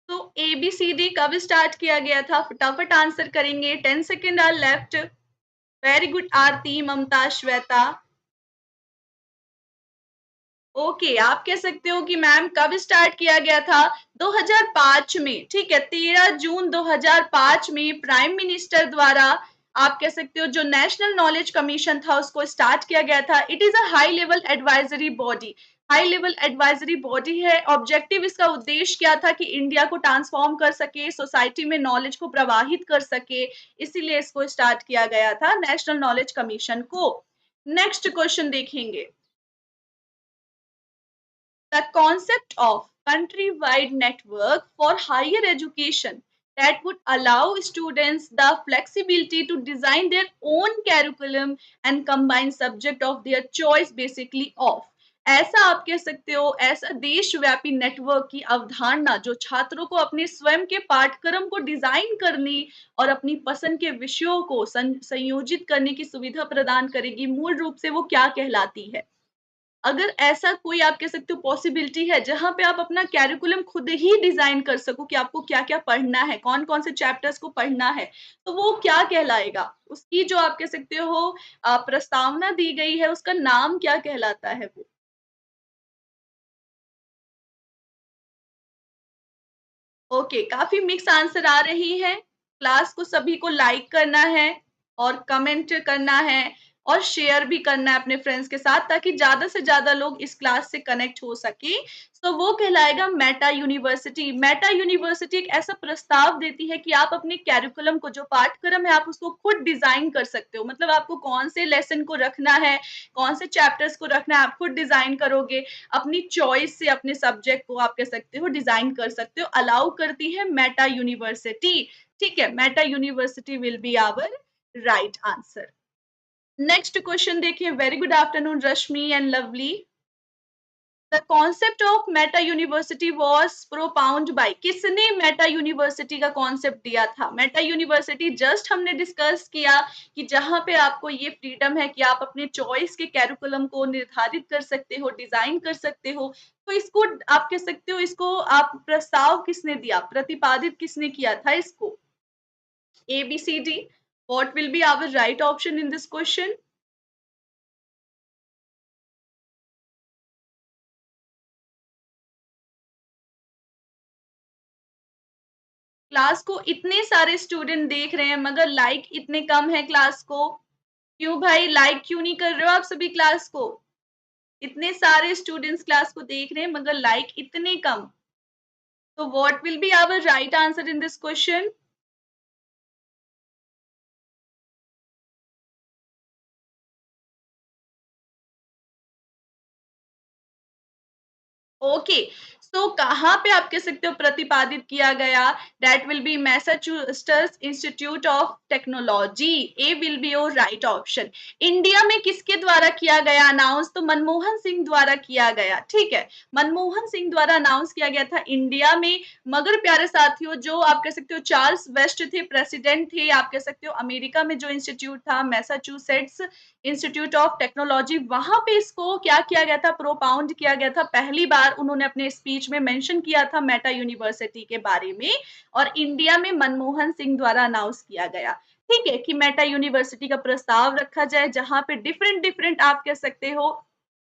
तो एबीसीडी कब स्टार्ट किया गया था? फटाफट आंसर करेंगे, 10 second are left. Very good Aarti, Mamta, Shweta. Okay, आप कह सकते हो कि मैम कब स्टार्ट किया गया था? 2005 में। ठीक है, 13 जून 2005 में प्राइम मिनिस्टर द्वारा आप कह सकते हो जो नेशनल नॉलेज कमीशन था उसको स्टार्ट किया गया था। It is a high level advisory body. High level advisory body है। ऑब्जेक्टिव इसका उद्देश्य क्या था कि इंडिया को ट्रांसफॉर्म कर सके, सोसाइटी में नॉलेज को प्रवाहित कर सके, इसीलिए इसको स्टार्ट किया गया था नेशनल नॉलेज कमीशन को। नेक्स्ट क्वेश्चन देखेंगे। The concept of countrywide network for higher education that would allow students the flexibility to design their own curriculum and combine subject of their choice basically of। ऐसा आप कह सकते हो, ऐसा देशव्यापी network की अवधारणा जो छात्रों को अपने स्वयं के पाठ्यक्रम को डिजाइन करने और अपनी पसंद के विषयों को संयोजित करने की सुविधा प्रदान करेगी, मूल रूप से वो क्या कहलाती है? अगर ऐसा कोई आप कह सकते हो पॉसिबिलिटी है जहां पे आप अपना कैरिकुलम खुद ही डिजाइन कर सको कि आपको क्या क्या पढ़ना है, कौन कौन से चैप्टर्स को पढ़ना है, तो वो क्या कहलाएगा? उसकी जो आप कह सकते हो प्रस्तावना दी गई है, उसका नाम क्या कहलाता है वो? ओके, काफी मिक्स आंसर आ रही है। क्लास को सभी को लाइक करना है और कमेंट करना है और शेयर भी करना है अपने फ्रेंड्स के साथ, ताकि ज्यादा से ज्यादा लोग इस क्लास से कनेक्ट हो सके। तो वो कहलाएगा मेटा यूनिवर्सिटी। मेटा यूनिवर्सिटी एक ऐसा प्रस्ताव देती है कि आप अपने कैरिकुलम को, जो पाठ्यक्रम है, आप उसको खुद डिजाइन कर सकते हो। मतलब आपको कौन से लेसन को रखना है, कौन से चैप्टर्स को रखना है, आप खुद डिजाइन करोगे। अपनी चॉइस से अपने सब्जेक्ट को आप कह सकते हो डिजाइन कर सकते हो। अलाउ करती है मेटा यूनिवर्सिटी। ठीक है, meta university will be our right answer. Next question देखिए। Very good afternoon Rashmi and Lovely. The concept of meta university was propounded by, किसने मेटा यूनिवर्सिटी का कॉन्सेप्ट दिया था? मेटा यूनिवर्सिटी जस्ट हमने डिस्कस किया कि जहां पे आपको ये फ्रीडम है कि आप अपने चॉइस के कैरिकुलम को निर्धारित कर सकते हो, डिजाइन कर सकते हो। तो इसको आप कह सकते हो, इसको आप प्रस्ताव किसने दिया, प्रतिपादित किसने किया था इसको? A B C D. What will be our right option in this question? Class को इतने सारे स्टूडेंट देख रहे हैं मगर लाइक इतने कम है क्लास को। क्यों भाई, लाइक क्यों नहीं कर रहे हो आप सभी क्लास को? इतने सारे स्टूडेंट्स क्लास को देख रहे हैं मगर लाइक इतने कम। तो what will be our right answer in this question? Okay, so कहाँ पे आप कह सकते हो प्रतिपादित किया गया? That will be Massachusetts Institute of Technology. A will be your right option. India में किसके द्वारा किया गया अनाउंस? तो मनमोहन सिंह द्वारा किया गया, ठीक है। मनमोहन सिंह द्वारा अनाउंस किया गया था इंडिया में। मगर प्यारे साथियों, जो आप कह सकते हो चार्ल्स वेस्ट थे, प्रेसिडेंट थे, आप कह सकते हो अमेरिका में जो इंस्टीट्यूट था मैसाचुसेट्स इंस्टीट्यूट ऑफ टेक्नोलॉजी, वहां पे इसको क्या किया गया था, प्रोपाउंड किया गया था। पहली बार उन्होंने अपने स्पीच में मेंशन किया था मेटा यूनिवर्सिटी के बारे में, और इंडिया में मनमोहन सिंह द्वारा अनाउंस किया गया, ठीक है, कि मेटा यूनिवर्सिटी का प्रस्ताव रखा जाए, जहां पे डिफरेंट डिफरेंट आप कह सकते हो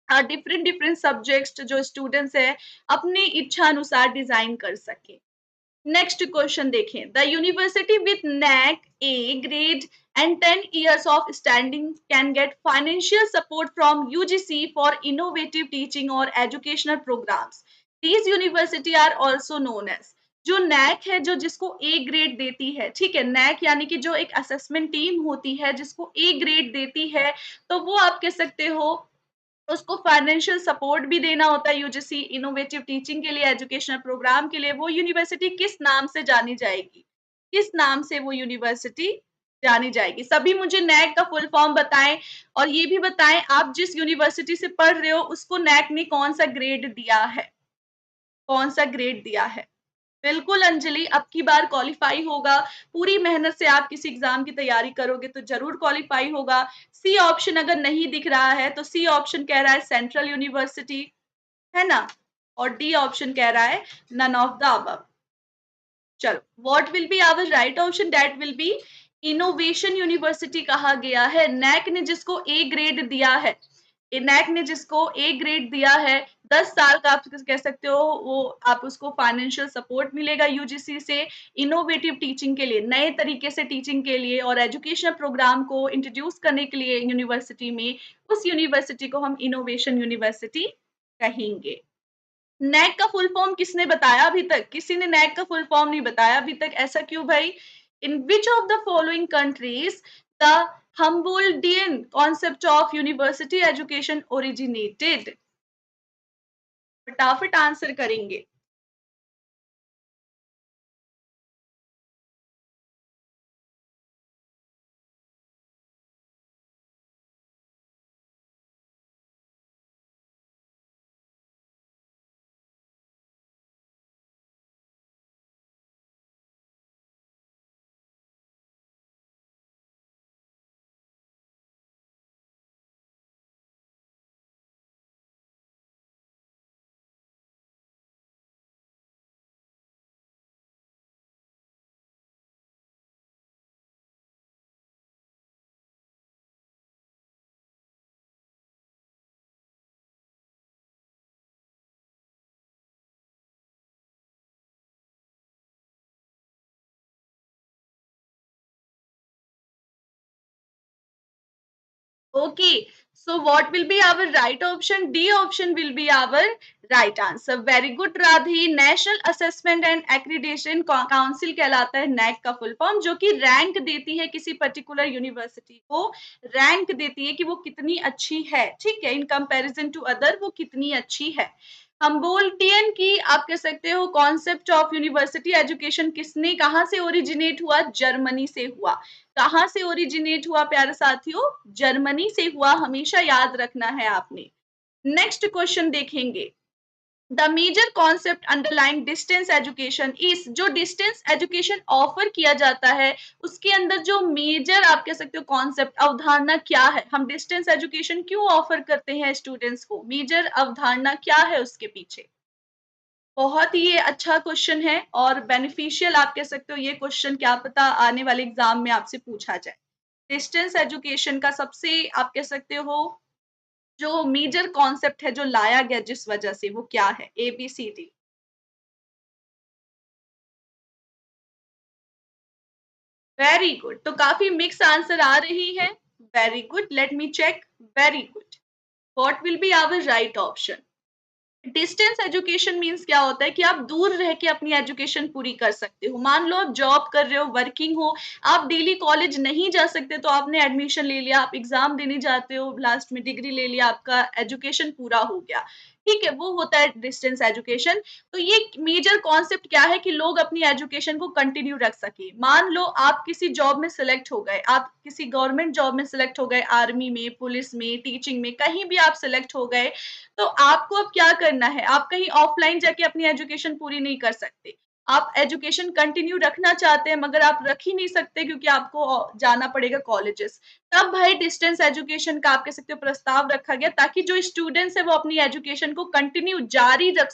डिफरेंट डिफरेंट सब्जेक्ट्स जो स्टूडेंट्स है अपनी इच्छा अनुसार डिजाइन कर सके। नेक्स्ट क्वेश्चन देखें। The university with NAAC A grade and 10 years of standing can get financial support from UGC for innovative teaching or educational programs. These university are also known as, जो NAAC है, जो जिसको A grade देती है, ठीक है, NAAC यानी कि जो एक असेसमेंट टीम होती है जिसको ए ग्रेड देती है, तो वो आप कह सकते हो उसको फाइनेंशियल सपोर्ट भी देना होता है यूजीसी इनोवेटिव टीचिंग के लिए, एजुकेशनल प्रोग्राम के लिए। वो यूनिवर्सिटी किस नाम से जानी जाएगी? किस नाम से वो यूनिवर्सिटी जानी जाएगी? सभी मुझे नैक का फुल फॉर्म बताएं, और ये भी बताएं आप जिस यूनिवर्सिटी से पढ़ रहे हो उसको नैक ने कौन सा ग्रेड दिया है, कौन सा ग्रेड दिया है। बिल्कुल अंजलि, अब की बार क्वालिफाई होगा। पूरी मेहनत से आप किसी एग्जाम की तैयारी करोगे तो जरूर क्वालिफाई होगा। सी ऑप्शन अगर नहीं दिख रहा है तो सी ऑप्शन कह रहा है सेंट्रल यूनिवर्सिटी, है ना, और डी ऑप्शन कह रहा है नन ऑफ द अबव। चलो, what will be our right option? That will be innovation university कहा गया है। नैक ने जिसको ए ग्रेड दिया है, नैक ने जिसको ए ग्रेड दिया है, 10 साल का आप कह सकते हो, वो आप उसको फाइनेंशियल सपोर्ट मिलेगा यूजीसी से इनोवेटिव टीचिंग के लिए, नए तरीके से टीचिंग के लिए और एजुकेशनल प्रोग्राम को इंट्रोड्यूस करने के लिए यूनिवर्सिटी में, उस यूनिवर्सिटी को हम इनोवेशन यूनिवर्सिटी कहेंगे। नैक का फुल फॉर्म किसने बताया अभी तक? किसी ने नैक का फुल फॉर्म नहीं बताया अभी तक, ऐसा क्यों भाई? In which of the following countries the Humboldtian concept of university education originated? फटाफट आंसर करेंगे। Okay, so what will be our right option? D option will be our right answer. Very good, Radhi. National Assessment and Accreditation Council कहलाता है NAAC का full form, जो कि rank देती है किसी पर्टिकुलर यूनिवर्सिटी को, रैंक देती है कि वो कितनी अच्छी है, ठीक है, इन कंपैरिजन टू अदर वो कितनी अच्छी है। हम्बोल्टियन की आप कह सकते हो कॉन्सेप्ट ऑफ यूनिवर्सिटी एजुकेशन किसने, कहाँ से ओरिजिनेट हुआ? जर्मनी से हुआ। कहाँ से ओरिजिनेट हुआ प्यारे साथियों? जर्मनी से हुआ, हमेशा याद रखना है आपने। नेक्स्ट क्वेश्चन देखेंगे। The major concept underline distance education is, जो डिस्टेंस एजुकेशन ऑफर किया जाता है उसके अंदर जो मेजर आप कह सकते हो कॉन्सेप्ट अवधारणा क्या है? हम डिस्टेंस एजुकेशन क्यों ऑफर करते हैं स्टूडेंट्स को? मेजर अवधारणा क्या है उसके पीछे? बहुत ही ये अच्छा क्वेश्चन है और बेनिफिशियल आप कह सकते हो ये क्वेश्चन, क्या पता आने वाले एग्जाम में आपसे पूछा जाए। डिस्टेंस एजुकेशन का सबसे आप कह सकते हो जो मेजर कॉन्सेप्ट है जो लाया गया जिस वजह से, वो क्या है? A B C D. Very good, तो काफी मिक्स आंसर आ रही है। Very good, let me check. Very good, what will be our right option? Distance education means क्या होता है कि आप दूर रह के अपनी एजुकेशन पूरी कर सकते हो। मान लो आप जॉब कर रहे हो, वर्किंग हो, आप डेली कॉलेज नहीं जा सकते, तो आपने एडमिशन ले लिया, आप एग्जाम देने जाते हो, लास्ट में डिग्री ले लिया, आपका एजुकेशन पूरा हो गया, ठीक है, वो होता है डिस्टेंस एजुकेशन। तो ये मेजर कॉन्सेप्ट क्या है कि लोग अपनी एजुकेशन को कंटिन्यू रख सके। मान लो आप किसी जॉब में सिलेक्ट हो गए, आप किसी गवर्नमेंट जॉब में सिलेक्ट हो गए, आर्मी में, पुलिस में, टीचिंग में, कहीं भी आप सिलेक्ट हो गए, तो आपको अब क्या करना है? आप कहीं ऑफलाइन जाके अपनी एजुकेशन पूरी नहीं कर सकते। आप एजुकेशन कंटिन्यू रखना चाहते हैं मगर आप रख ही नहीं सकते क्योंकि आपको जाना पड़ेगा कॉलेजेस। तब भाई डिस्टेंस एजुकेशन का आप कह सकते हो प्रस्ताव रखा गया ताकि जो स्टूडेंट्स है वो अपनी एजुकेशन को कंटिन्यू जारी रख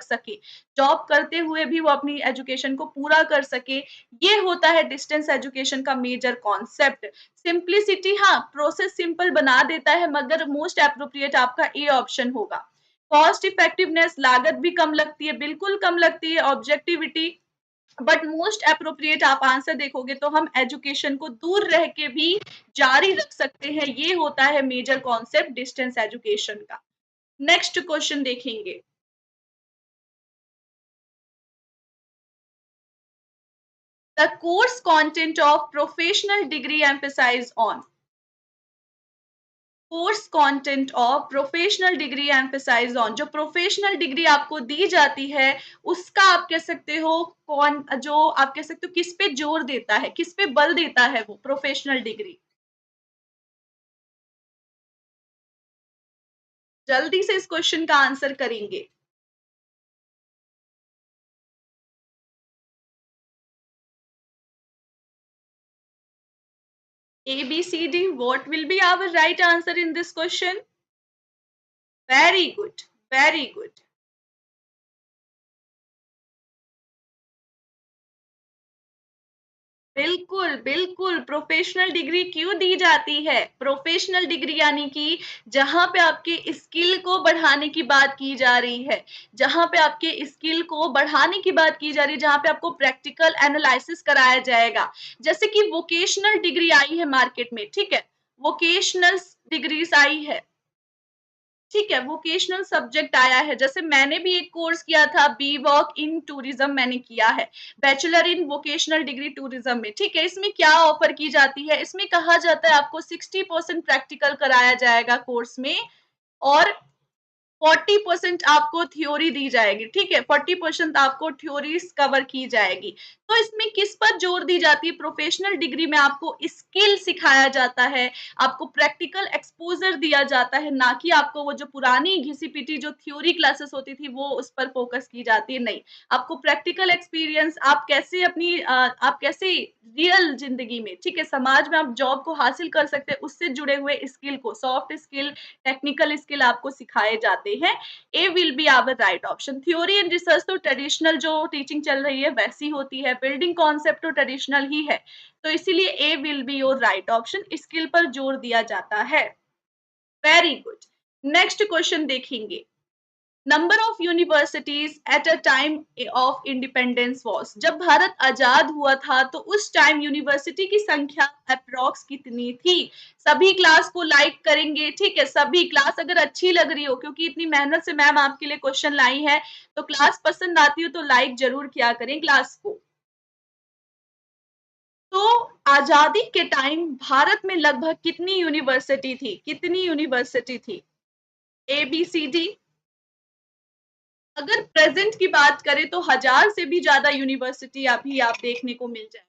सके, जॉब करते हुए भी वो अपनी एजुकेशन को पूरा कर सके। ये होता है डिस्टेंस एजुकेशन का मेजर कॉन्सेप्ट। सिंप्लिसिटी, हाँ, प्रोसेस सिंपल बना देता है मगर मोस्ट एप्रोप्रिएट आपका ए ऑप्शन होगा। कॉस्ट इफेक्टिवनेस, लागत भी कम लगती है, बिल्कुल कम लगती है। ऑब्जेक्टिविटी, बट मोस्ट एप्रोप्रिएट आप आंसर देखोगे तो हम एजुकेशन को दूर रह के भी जारी रख सकते हैं। ये होता है मेजर कॉन्सेप्ट डिस्टेंस एजुकेशन का। नेक्स्ट क्वेश्चन देखेंगे। The course content of professional degree emphasise on. Course content of professional degree emphasise on, जो प्रोफेशनल डिग्री आपको दी जाती है उसका आप कह सकते हो कौन, जो आप कह सकते हो किस पे जोर देता है, किस पे बल देता है वो प्रोफेशनल डिग्री। जल्दी से इस क्वेश्चन का आंसर करेंगे। A, B, C, D. What will be our right answer in this question? Very good. Very good. बिल्कुल, बिल्कुल, प्रोफ़ेशनल डिग्री क्यों दी जाती है? प्रोफ़ेशनल डिग्री यानी कि जहाँ पे आपके स्किल को बढ़ाने की बात की जा रही है, जहाँ पे आपके स्किल को बढ़ाने की बात की जा रही है, जहाँ पे आपको प्रैक्टिकल एनालिसिस कराया जाएगा। जैसे कि वोकेशनल डिग्री आई है मार्केट में, ठीक है? वोकेशनल डिग्रीज़ आई है। ठीक है, वोकेशनल सब्जेक्ट आया है, जैसे मैंने भी एक कोर्स किया था, बी वॉक इन टूरिज्म मैंने किया है, bachelor in vocational degree tourism में, ठीक है। इसमें क्या ऑफर की जाती है? इसमें कहा जाता है आपको 60% प्रैक्टिकल कराया जाएगा कोर्स में और 40% आपको थ्योरी दी जाएगी, ठीक है? 40% आपको थ्योरीज़ कवर की जाएगी। तो इसमें किस पर जोर दी जाती है? प्रोफेशनल डिग्री में आपको स्किल सिखाया जाता है, आपको प्रैक्टिकल एक्सपोज़र दिया जाता है, ना कि आपको वो जो पुरानी घिसी-पिटी जो थ्योरी क्लासेस होती थी, वो उस पर फ़ोकस की जाती है, नहीं। आपको प्रैक्टिकल एक्सपीरियंस, आप कैसे रियल ज़िंदगी में, ठीक है, समाज में आप जॉब को हासिल कर सकते हैं, उससे जुड़े हुए स्किल को, सॉफ्ट स्किल, टेक्निकल स्किल आपको सिखाए जाते हैं। A will be our right option. Theory and research तो ट्रेडिशनल जो टीचिंग चल रही है वैसी होती है, बिल्डिंग कॉन्सेप्ट तो ट्रेडिशनल ही है। तो इसीलिए A will be your right option, skill पर जोर दिया जाता है। Very good. नेक्स्ट क्वेश्चन देखेंगे। Number of universities at a time of independence was, जब भारत आजाद हुआ था तो उस टाइम यूनिवर्सिटी की संख्या अप्रोक्स कितनी थी? सभी क्लास को लाइक करेंगे, ठीक है, सभी क्लास अगर अच्छी लग रही हो क्योंकि इतनी मेहनत से मैम आपके लिए क्वेश्चन लाई है, तो क्लास पसंद आती हो तो लाइक जरूर किया करें क्लास को। तो आजादी के टाइम भारत में लगभग कितनी यूनिवर्सिटी थी? कितनी यूनिवर्सिटी थी? A B C D. अगर प्रेजेंट की बात करें तो 1000 से भी ज्यादा यूनिवर्सिटी अभी आप देखने को मिल जाए।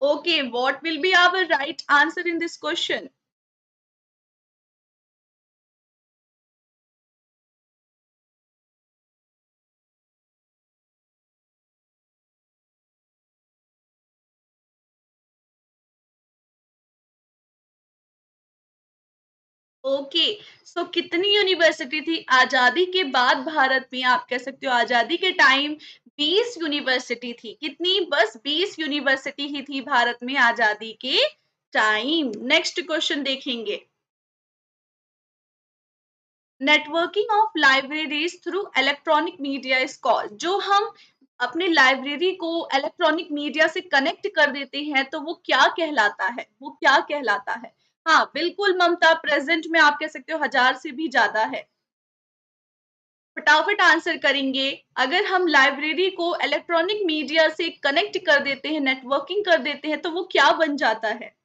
Okay, what will be our right answer in this question? Okay, so कितनी यूनिवर्सिटी थी आजादी के बाद भारत में? आप कह सकते हो आजादी के टाइम 20 यूनिवर्सिटी थी। कितनी? बस 20 यूनिवर्सिटी ही थी भारत में आजादी के टाइम। नेक्स्ट क्वेश्चन देखेंगे। Networking of libraries through electronic media is called, जो हम अपने लाइब्रेरी को इलेक्ट्रॉनिक मीडिया से कनेक्ट कर देते हैं तो वो क्या कहलाता है? वो क्या कहलाता है? हाँ, बिल्कुल ममता, प्रेजेंट में आप कह सकते हो 1000 से भी ज्यादा है। फटाफट आंसर करेंगे। अगर हम लाइब्रेरी को इलेक्ट्रॉनिक मीडिया से कनेक्ट कर देते हैं, नेटवर्किंग कर देते हैं, तो वो क्या बन जाता है?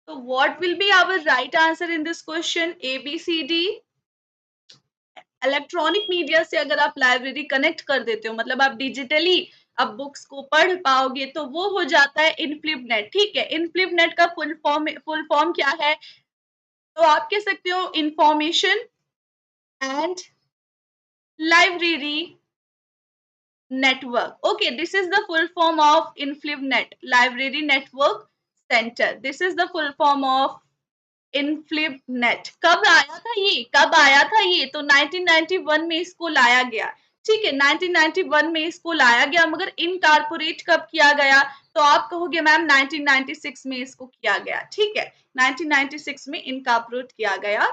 तो what will be our right answer in this question? A, B, C, D. Electronic media से अगर आप लाइब्रेरी कनेक्ट कर देते हो, मतलब आप डिजिटली अब बुक्स को पढ़ पाओगे, तो वो हो जाता है इनफ्लिबनेट। ठीक है, इनफ्लिबनेट का फुल फॉर्म क्या है? तो आप कह सकते हो information and library network. Okay, this is the full form of InflibNet, Library Network Center. This is the full form of InflibNet. कब आया था ये? कब आया था ये? तो 1991 में इसको लाया गया। ठीक है, 1991 में इसको लाया गया, मगर इनकॉर्पोरेट कब किया गया? तो आप कहोगे मैम 1996 में इसको किया गया। ठीक है, 1996 में इनकॉर्पोरेट किया गया।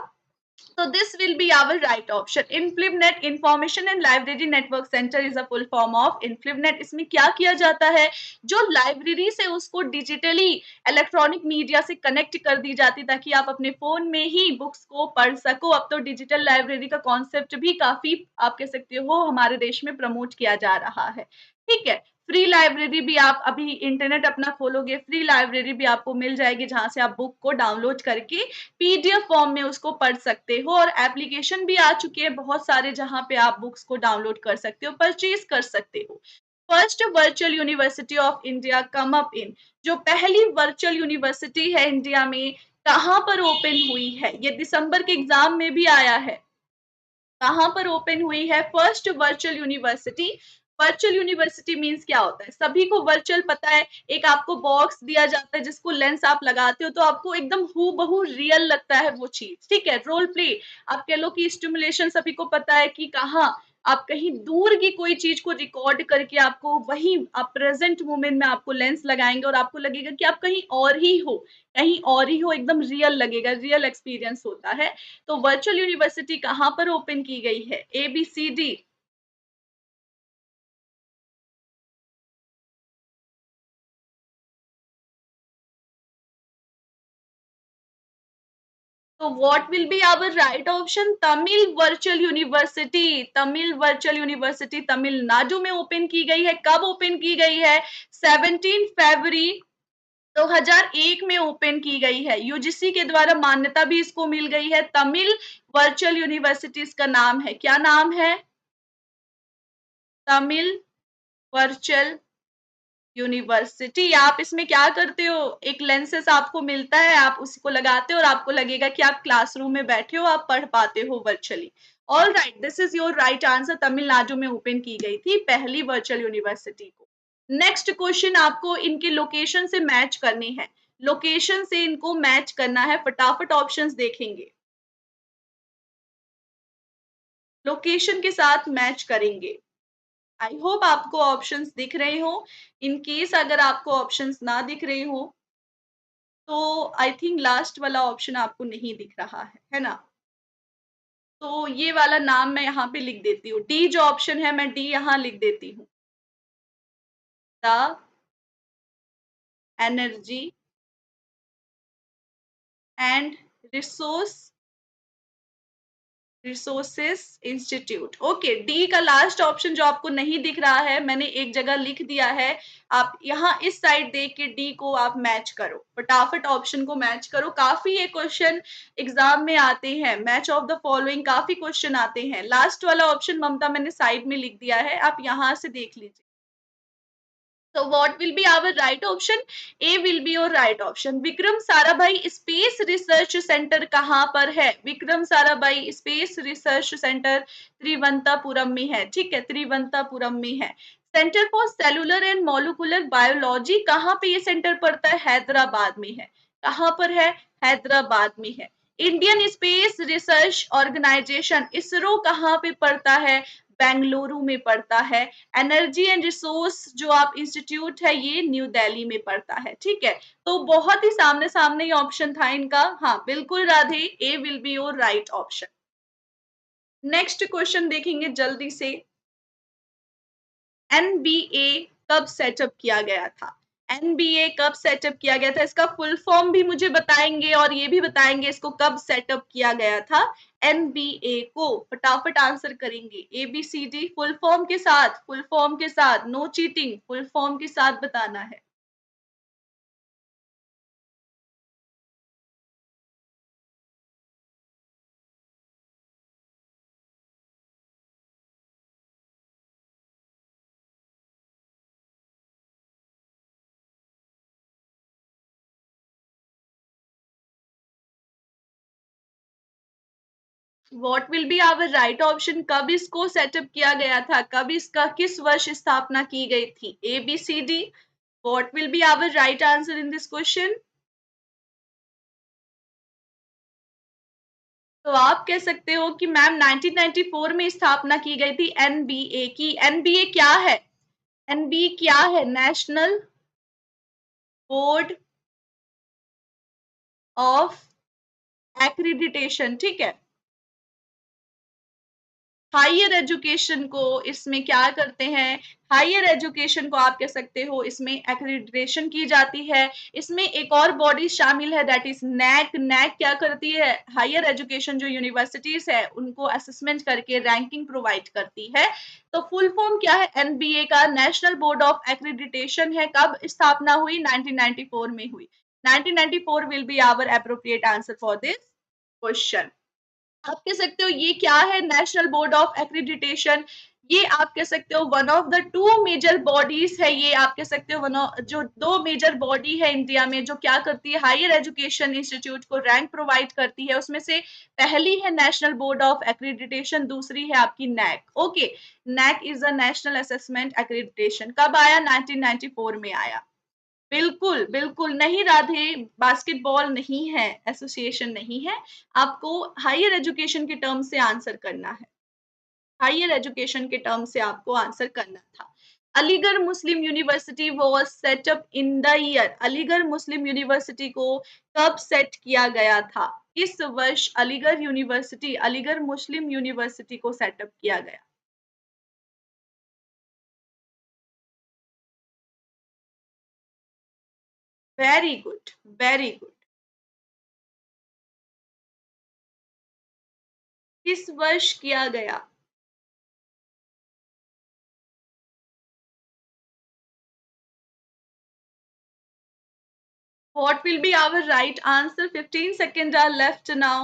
So this will be our right option. InflibNet Information and Library Network Center is a full form of InflibNet. इसमें क्या किया जाता है? जो लाइब्रेरी से उसको डिजिटली इलेक्ट्रॉनिक मीडिया से कनेक्ट कर दी जाती, ताकि आप अपने फोन में ही बुक्स को पढ़ सको। अब तो डिजिटल लाइब्रेरी का कॉन्सेप्ट भी काफी, आप कह सकते हो, हमारे देश में प्रमोट किया जा रहा है। ठीक है, फ्री लाइब्रेरी भी, आप अभी इंटरनेट अपना खोलोगे, फ्री लाइब्रेरी भी आपको मिल जाएगी, जहां से आप बुक को डाउनलोड करके पीडीएफ फॉर्म में उसको पढ़ सकते हो। और एप्लीकेशन भी आ चुके हैं बहुत सारे, जहां पे आप बुक्स को डाउनलोड कर सकते हो, परचेज कर सकते हो। First virtual university of India come up in, जो पहली वर्चुअल यूनिवर्सिटी है इंडिया में, कहां पर ओपन हुई है? ये दिसंबर के एग्जाम में भी आया है। कहां पर ओपन हुई है first virtual university? Virtual university means क्या होता है? सभी को वर्चुअल पता है। एक आपको बॉक्स दिया जाता है, जिसको लेंस आप लगाते हो तो आपको एकदम हूबहू रियल लगता है वो चीज। ठीक है, रोल प्ले, आप कह लो कि स्टिमुलेशन, सभी को पता है कि कहाँ आप कहीं दूर की कोई चीज को रिकॉर्ड करके आपको वही आप प्रेजेंट मोमेंट में आपको लेंस लगाएंगे और आपको लगेगा कि आप कहीं और ही हो, कहीं और ही हो, एकदम रियल लगेगा, रियल एक्सपीरियंस होता है। तो वर्चुअल यूनिवर्सिटी कहाँ पर ओपन की गई है? A, B, C, D. तो what will be our right option? Tamil virtual university. Tamil virtual university Tamil Nadu में ओपन की गई है। कब ओपन की गई है? 17 फरवरी 2001 में ओपन की गई है। यूजीसी के द्वारा मान्यता भी इसको मिल गई है। तमिल वर्चुअल यूनिवर्सिटी इसका नाम है। क्या नाम है? Tamil virtual university. आप इसमें क्या करते हो? एक लेंसेस आपको मिलता है, आप उसको लगाते हो और आपको लगेगा कि आप क्लासरूम में बैठे हो, आप पढ़ पाते हो virtually. All right, this is your right answer. Tamil Nadu में ओपन की गई थी पहली वर्चुअल यूनिवर्सिटी को। नेक्स्ट क्वेश्चन आपको इनके लोकेशन से मैच करनी है। लोकेशन से इनको मैच करना है, फटाफट ऑप्शंस देखेंगे, लोकेशन के साथ मैच करेंगे। आई होप आपको ऑप्शंस दिख रहे हो। इन केस अगर आपको ऑप्शंस ना दिख रहे हो, तो आई थिंक लास्ट वाला ऑप्शन आपको नहीं दिख रहा है ना? तो ये वाला नाम मैं यहाँ पे लिख देती हूँ। डी जो ऑप्शन है, मैं डी यहाँ लिख देती हूँ। The energy and resource resources institute. Okay, D का लास्ट ऑप्शन जो आपको नहीं दिख रहा है, मैंने एक जगह लिख दिया है। आप यहाँ इस साइड देख के डी को आप मैच करो, फटाफट ऑप्शन को मैच करो। काफी ये क्वेश्चन एग्जाम में आते हैं, मैच ऑफ द फॉलोइंग काफी क्वेश्चन आते हैं। लास्ट वाला ऑप्शन ममता मैंने साइड में लिख दिया है, आप यहाँ से देख लीजिए। So what will be our right option? A will be your right option. Vikram Sarabhai Space Research Centre कहाँ पर है? Vikram Sarabhai Space Research Centre Thiruvananthapuram में है। ठीक है, त्रिवंतापुरम में है। Centre for Cellular and Molecular Biology कहाँ पे ये सेंटर पड़ता है? हैदराबाद में है। कहाँ पर है? हैदराबाद में है। Indian space research organisation ISRO कहाँ पे पड़ता है? बेंगलुरु में पड़ता है। एनर्जी एंड रिसोर्स जो आप इंस्टीट्यूट है ये न्यू दिल्ली में पड़ता है, ठीक है। तो बहुत ही सामने सामने ही ऑप्शन था इनका। हाँ बिल्कुल Radhe, A will be your right option. Next question देखेंगे जल्दी से। एनबीए कब सेटअप किया गया था? एनबीए कब सेटअप किया गया था, इसका फुल फॉर्म भी मुझे बताएंगे और ये भी बताएंगे इसको कब सेटअप किया गया था। एनबीए को फटाफट आंसर करेंगे, एबीसीडी फुल फॉर्म के साथ, फुल फॉर्म के साथ, नो चीटिंग, फुल फॉर्म के साथ बताना है। What will be our right option, कब इसको सेटअप किया गया था, कब इसका किस वर्ष स्थापना की गई थी? A B C D, what will be our right answer in this question? तो आप कह सकते हो कि मैम 1994 में स्थापना की गई थी एनबीए की। एनबीए क्या है? एनबीए क्या है? नेशनल बोर्ड ऑफ एक्रीडिटेशन, ठीक है। हायर एजुकेशन को इसमें क्या करते हैं? हायर एजुकेशन को आप कह सकते हो इसमें एक्रीडिटेशन की जाती है। इसमें एक और बॉडी शामिल है दैट इज नैक। नैक क्या करती है? हायर एजुकेशन जो यूनिवर्सिटीज है उनको असेसमेंट करके रैंकिंग प्रोवाइड करती है। तो फुल फॉर्म क्या है एनबीए का? नेशनल बोर्ड ऑफ एक्रीडिटेशन है। कब स्थापना हुई? 1994 में हुई। 1994 will be our appropriate answer for this question. आप कह सकते हो ये क्या है? National board of accreditation. ये आप कह सकते हो one of the two major bodies है। ये आप कह सकते हो वन ऑफ जो दो मेजर बॉडी है इंडिया में जो क्या करती है हायर एजुकेशन इंस्टीट्यूट को रैंक प्रोवाइड करती है। उसमें से पहली है नेशनल बोर्ड ऑफ एक्रीडिटेशन, दूसरी है आपकी NAAC. Okay, NAAC is a national assessment accreditation. कब आया? 1994 में आया। बिल्कुल, बिल्कुल नहीं राधे, बास्केटबॉल नहीं है, एसोसिएशन नहीं है। आपको हायर एजुकेशन के टर्म से आंसर करना है। हायर एजुकेशन के टर्म से आपको आंसर करना था। Aligarh Muslim University was set up in the year. Aligarh Muslim University को कब सेट किया गया था? किस वर्ष Aligarh University, Aligarh Muslim University को सेटअप किया गया? Very good, very good. किस वर्ष किया गया? What will be our right answer? 15 seconds are left now.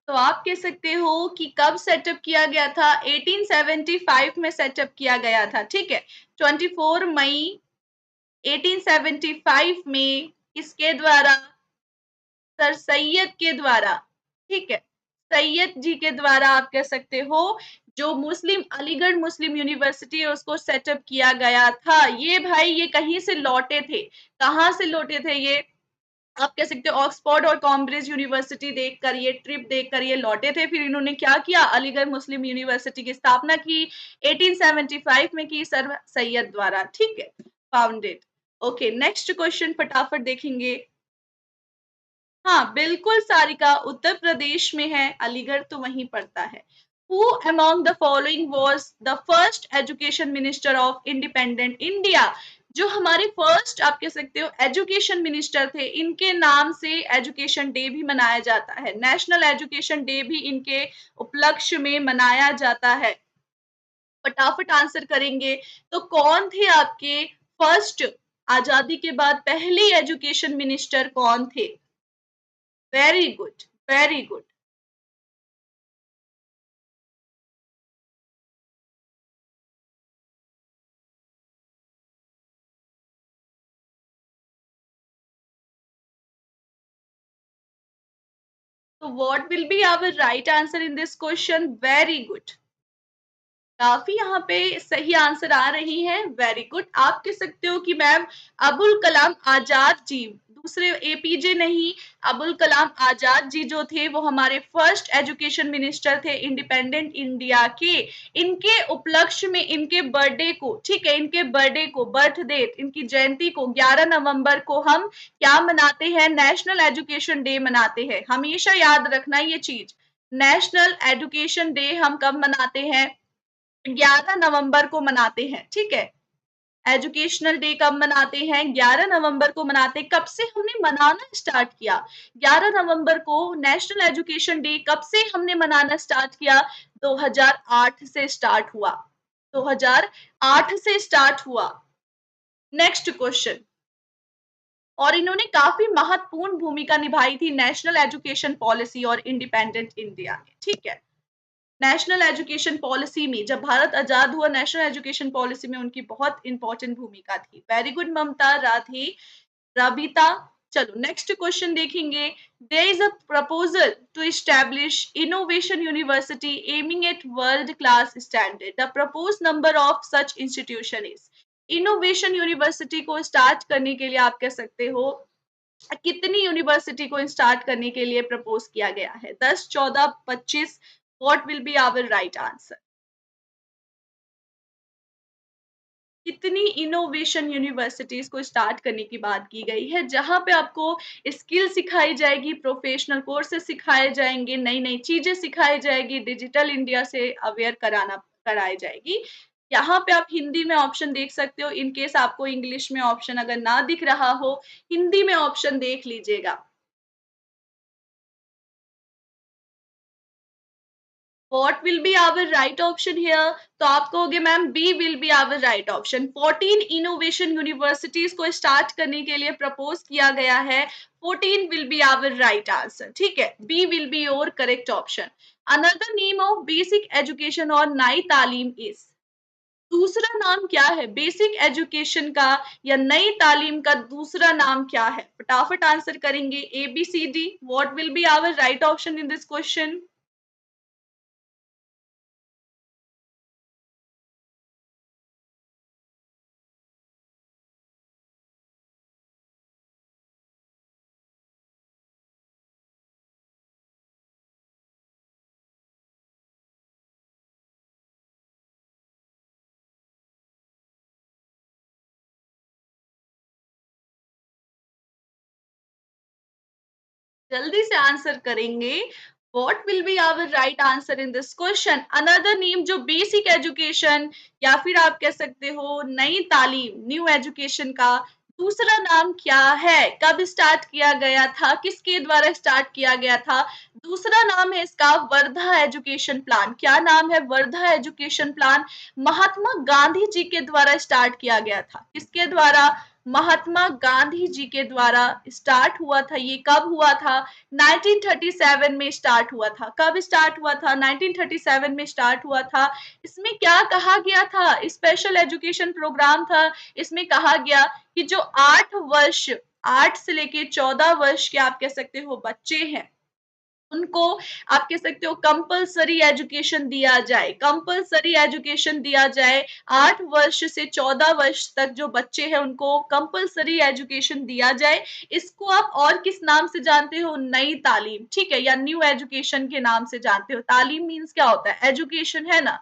तो आप कह सकते हो कि कब सेटअप किया गया था? 1875 में सेटअप किया गया था, ठीक है। 24 मई 1875 में किसके द्वारा? सर सैयद के द्वारा, ठीक है। सैयद जी के द्वारा आप कह सकते हो जो मुस्लिम अलीगढ़ मुस्लिम यूनिवर्सिटी है उसको सेटअप किया गया था। ये भाई ये कहीं से लौटे थे। कहाँ से लौटे थे ये? आप कह सकते हो ऑक्सफोर्ड और कैम्ब्रिज यूनिवर्सिटी देखकर, ये ट्रिप देखकर ये लौटे थे। फिर इन्होंने क्या किया? अलीगढ़ मुस्लिम यूनिवर्सिटी की स्थापना की 1875 में की सर सैयद द्वारा, ठीक है, फाउंडेड। ओके, नेक्स्ट क्वेश्चन फटाफट देखेंगे। हाँ बिल्कुल सारिका, उत्तर प्रदेश में है, अलीगढ़ तो वहीं पड़ता है। Who among the following was the first education minister of independent India? जो हमारे फर्स्ट आप कह सकते हो एजुकेशन मिनिस्टर थे, इनके नाम से एजुकेशन डे भी मनाया जाता है। नेशनल एजुकेशन डे भी इनके उपलक्ष्य में मनाया जाता है। फटाफट आंसर करेंगे। तो कौन थे आपके फर्स्ट, आजादी के बाद पहले एजुकेशन मिनिस्टर कौन थे? Very good, very good. So what will be our right answer in this question? Very good. काफी यहाँ पे सही आंसर आ रही है, वेरी गुड। आप कह सकते हो कि मैम अबुल कलाम आजाद जी, दूसरे एपीजे नहीं, अबुल कलाम आजाद जी जो थे वो हमारे फर्स्ट एजुकेशन मिनिस्टर थे इंडिपेंडेंट इंडिया के। इनके उपलक्ष्य में इनके बर्थडे को, ठीक है, इनके बर्थडे को, बर्थ डेट, इनकी जयंती को 11 नवंबर को हम क्या मनाते हैं? नेशनल एजुकेशन डे मनाते हैं। हमेशा याद रखना ये चीज, नेशनल एजुकेशन डे हम कब मनाते हैं? 11 नवंबर को मनाते हैं, ठीक है। एजुकेशनल डे कब मनाते हैं? 11 नवंबर को मनाते हैं। कब से हमने मनाना स्टार्ट किया? 11 नवंबर को नेशनल एजुकेशन डे कब से हमने मनाना स्टार्ट किया? 2008 से स्टार्ट हुआ, 2008 से स्टार्ट हुआ। नेक्स्ट क्वेश्चन, और इन्होंने काफी महत्वपूर्ण भूमिका निभाई थी नेशनल एजुकेशन पॉलिसी और इंडिपेंडेंट इंडिया में, ठीक है। नेशनल एजुकेशन पॉलिसी में जब भारत आजाद हुआ, नेशनल एजुकेशन पॉलिसी में उनकी बहुत इंपॉर्टेंट भूमिका थी। Very good Mamta, Radhe, Rabita. चलो नेक्स्ट क्वेश्चन देखेंगे। There is a proposal to establish innovation university aiming at world class standard. The propose number of such institution is. Innovation university को स्टार्ट करने के लिए आप कह सकते हो कितनी यूनिवर्सिटी को स्टार्ट करने के लिए प्रपोज किया गया है? 10, 14, 25? What will be our right answer? कितनी इनोवेशन यूनिवर्सिटीज को स्टार्ट करने की बात की गई है, जहां पे आपको स्किल सिखाई जाएगी, प्रोफेशनल कोर्सेज सिखाए जाएंगे, नई नई चीजें सिखाई जाएगी, डिजिटल इंडिया से अवेयर कराई जाएगी। यहाँ पे आप हिंदी में ऑप्शन देख सकते हो, इन केस आपको इंग्लिश में ऑप्शन अगर ना दिख रहा हो, हिंदी में ऑप्शन देख लीजिएगा। What will be our right option here? तो आप कहोगे ma'am B will be our right option. 14 innovation universities को स्टार्ट करने के लिए प्रपोज किया गया है। 14 will be our right answer, ठीक है। B will be your correct option. Another name of basic education और नई तालीम इज। दूसरा नाम क्या है बेसिक एजुकेशन का या नई तालीम का? दूसरा नाम क्या है? फटाफट आंसर करेंगे। A B C D. What will be our right option in this question? जल्दी से आंसर करेंगे। What will be our right answer in this question? Another name जो बेसिक एजुकेशन या फिर आप कह सकते हो नई तालीम, न्यू एजुकेशन का दूसरा नाम क्या है? कब स्टार्ट किया गया था? किसके द्वारा स्टार्ट किया गया था? दूसरा नाम है इसका वर्धा एजुकेशन प्लान। क्या नाम है? Wardha Education Plan. महात्मा गांधी जी के द्वारा स्टार्ट किया गया था। किसके द्वारा? महात्मा गांधी जी के द्वारा स्टार्ट हुआ था। ये कब हुआ था? 1937 में स्टार्ट हुआ था। कब स्टार्ट हुआ था? 1937 में स्टार्ट हुआ था। इसमें क्या कहा गया था? स्पेशल एजुकेशन प्रोग्राम था। इसमें कहा गया कि जो 8 वर्ष, 8 से लेके 14 वर्ष के आप कह सकते हो बच्चे हैं, उनको आप कह सकते हो कंपलसरी एजुकेशन दिया जाए। कंपलसरी एजुकेशन दिया जाए। 8 वर्ष से 14 वर्ष तक जो बच्चे हैं उनको कंपलसरी एजुकेशन दिया जाए। इसको आप और किस नाम से जानते हो? नई तालीम, ठीक है, या न्यू एजुकेशन के नाम से जानते हो। तालीम मीन्स क्या होता है? एजुकेशन है ना।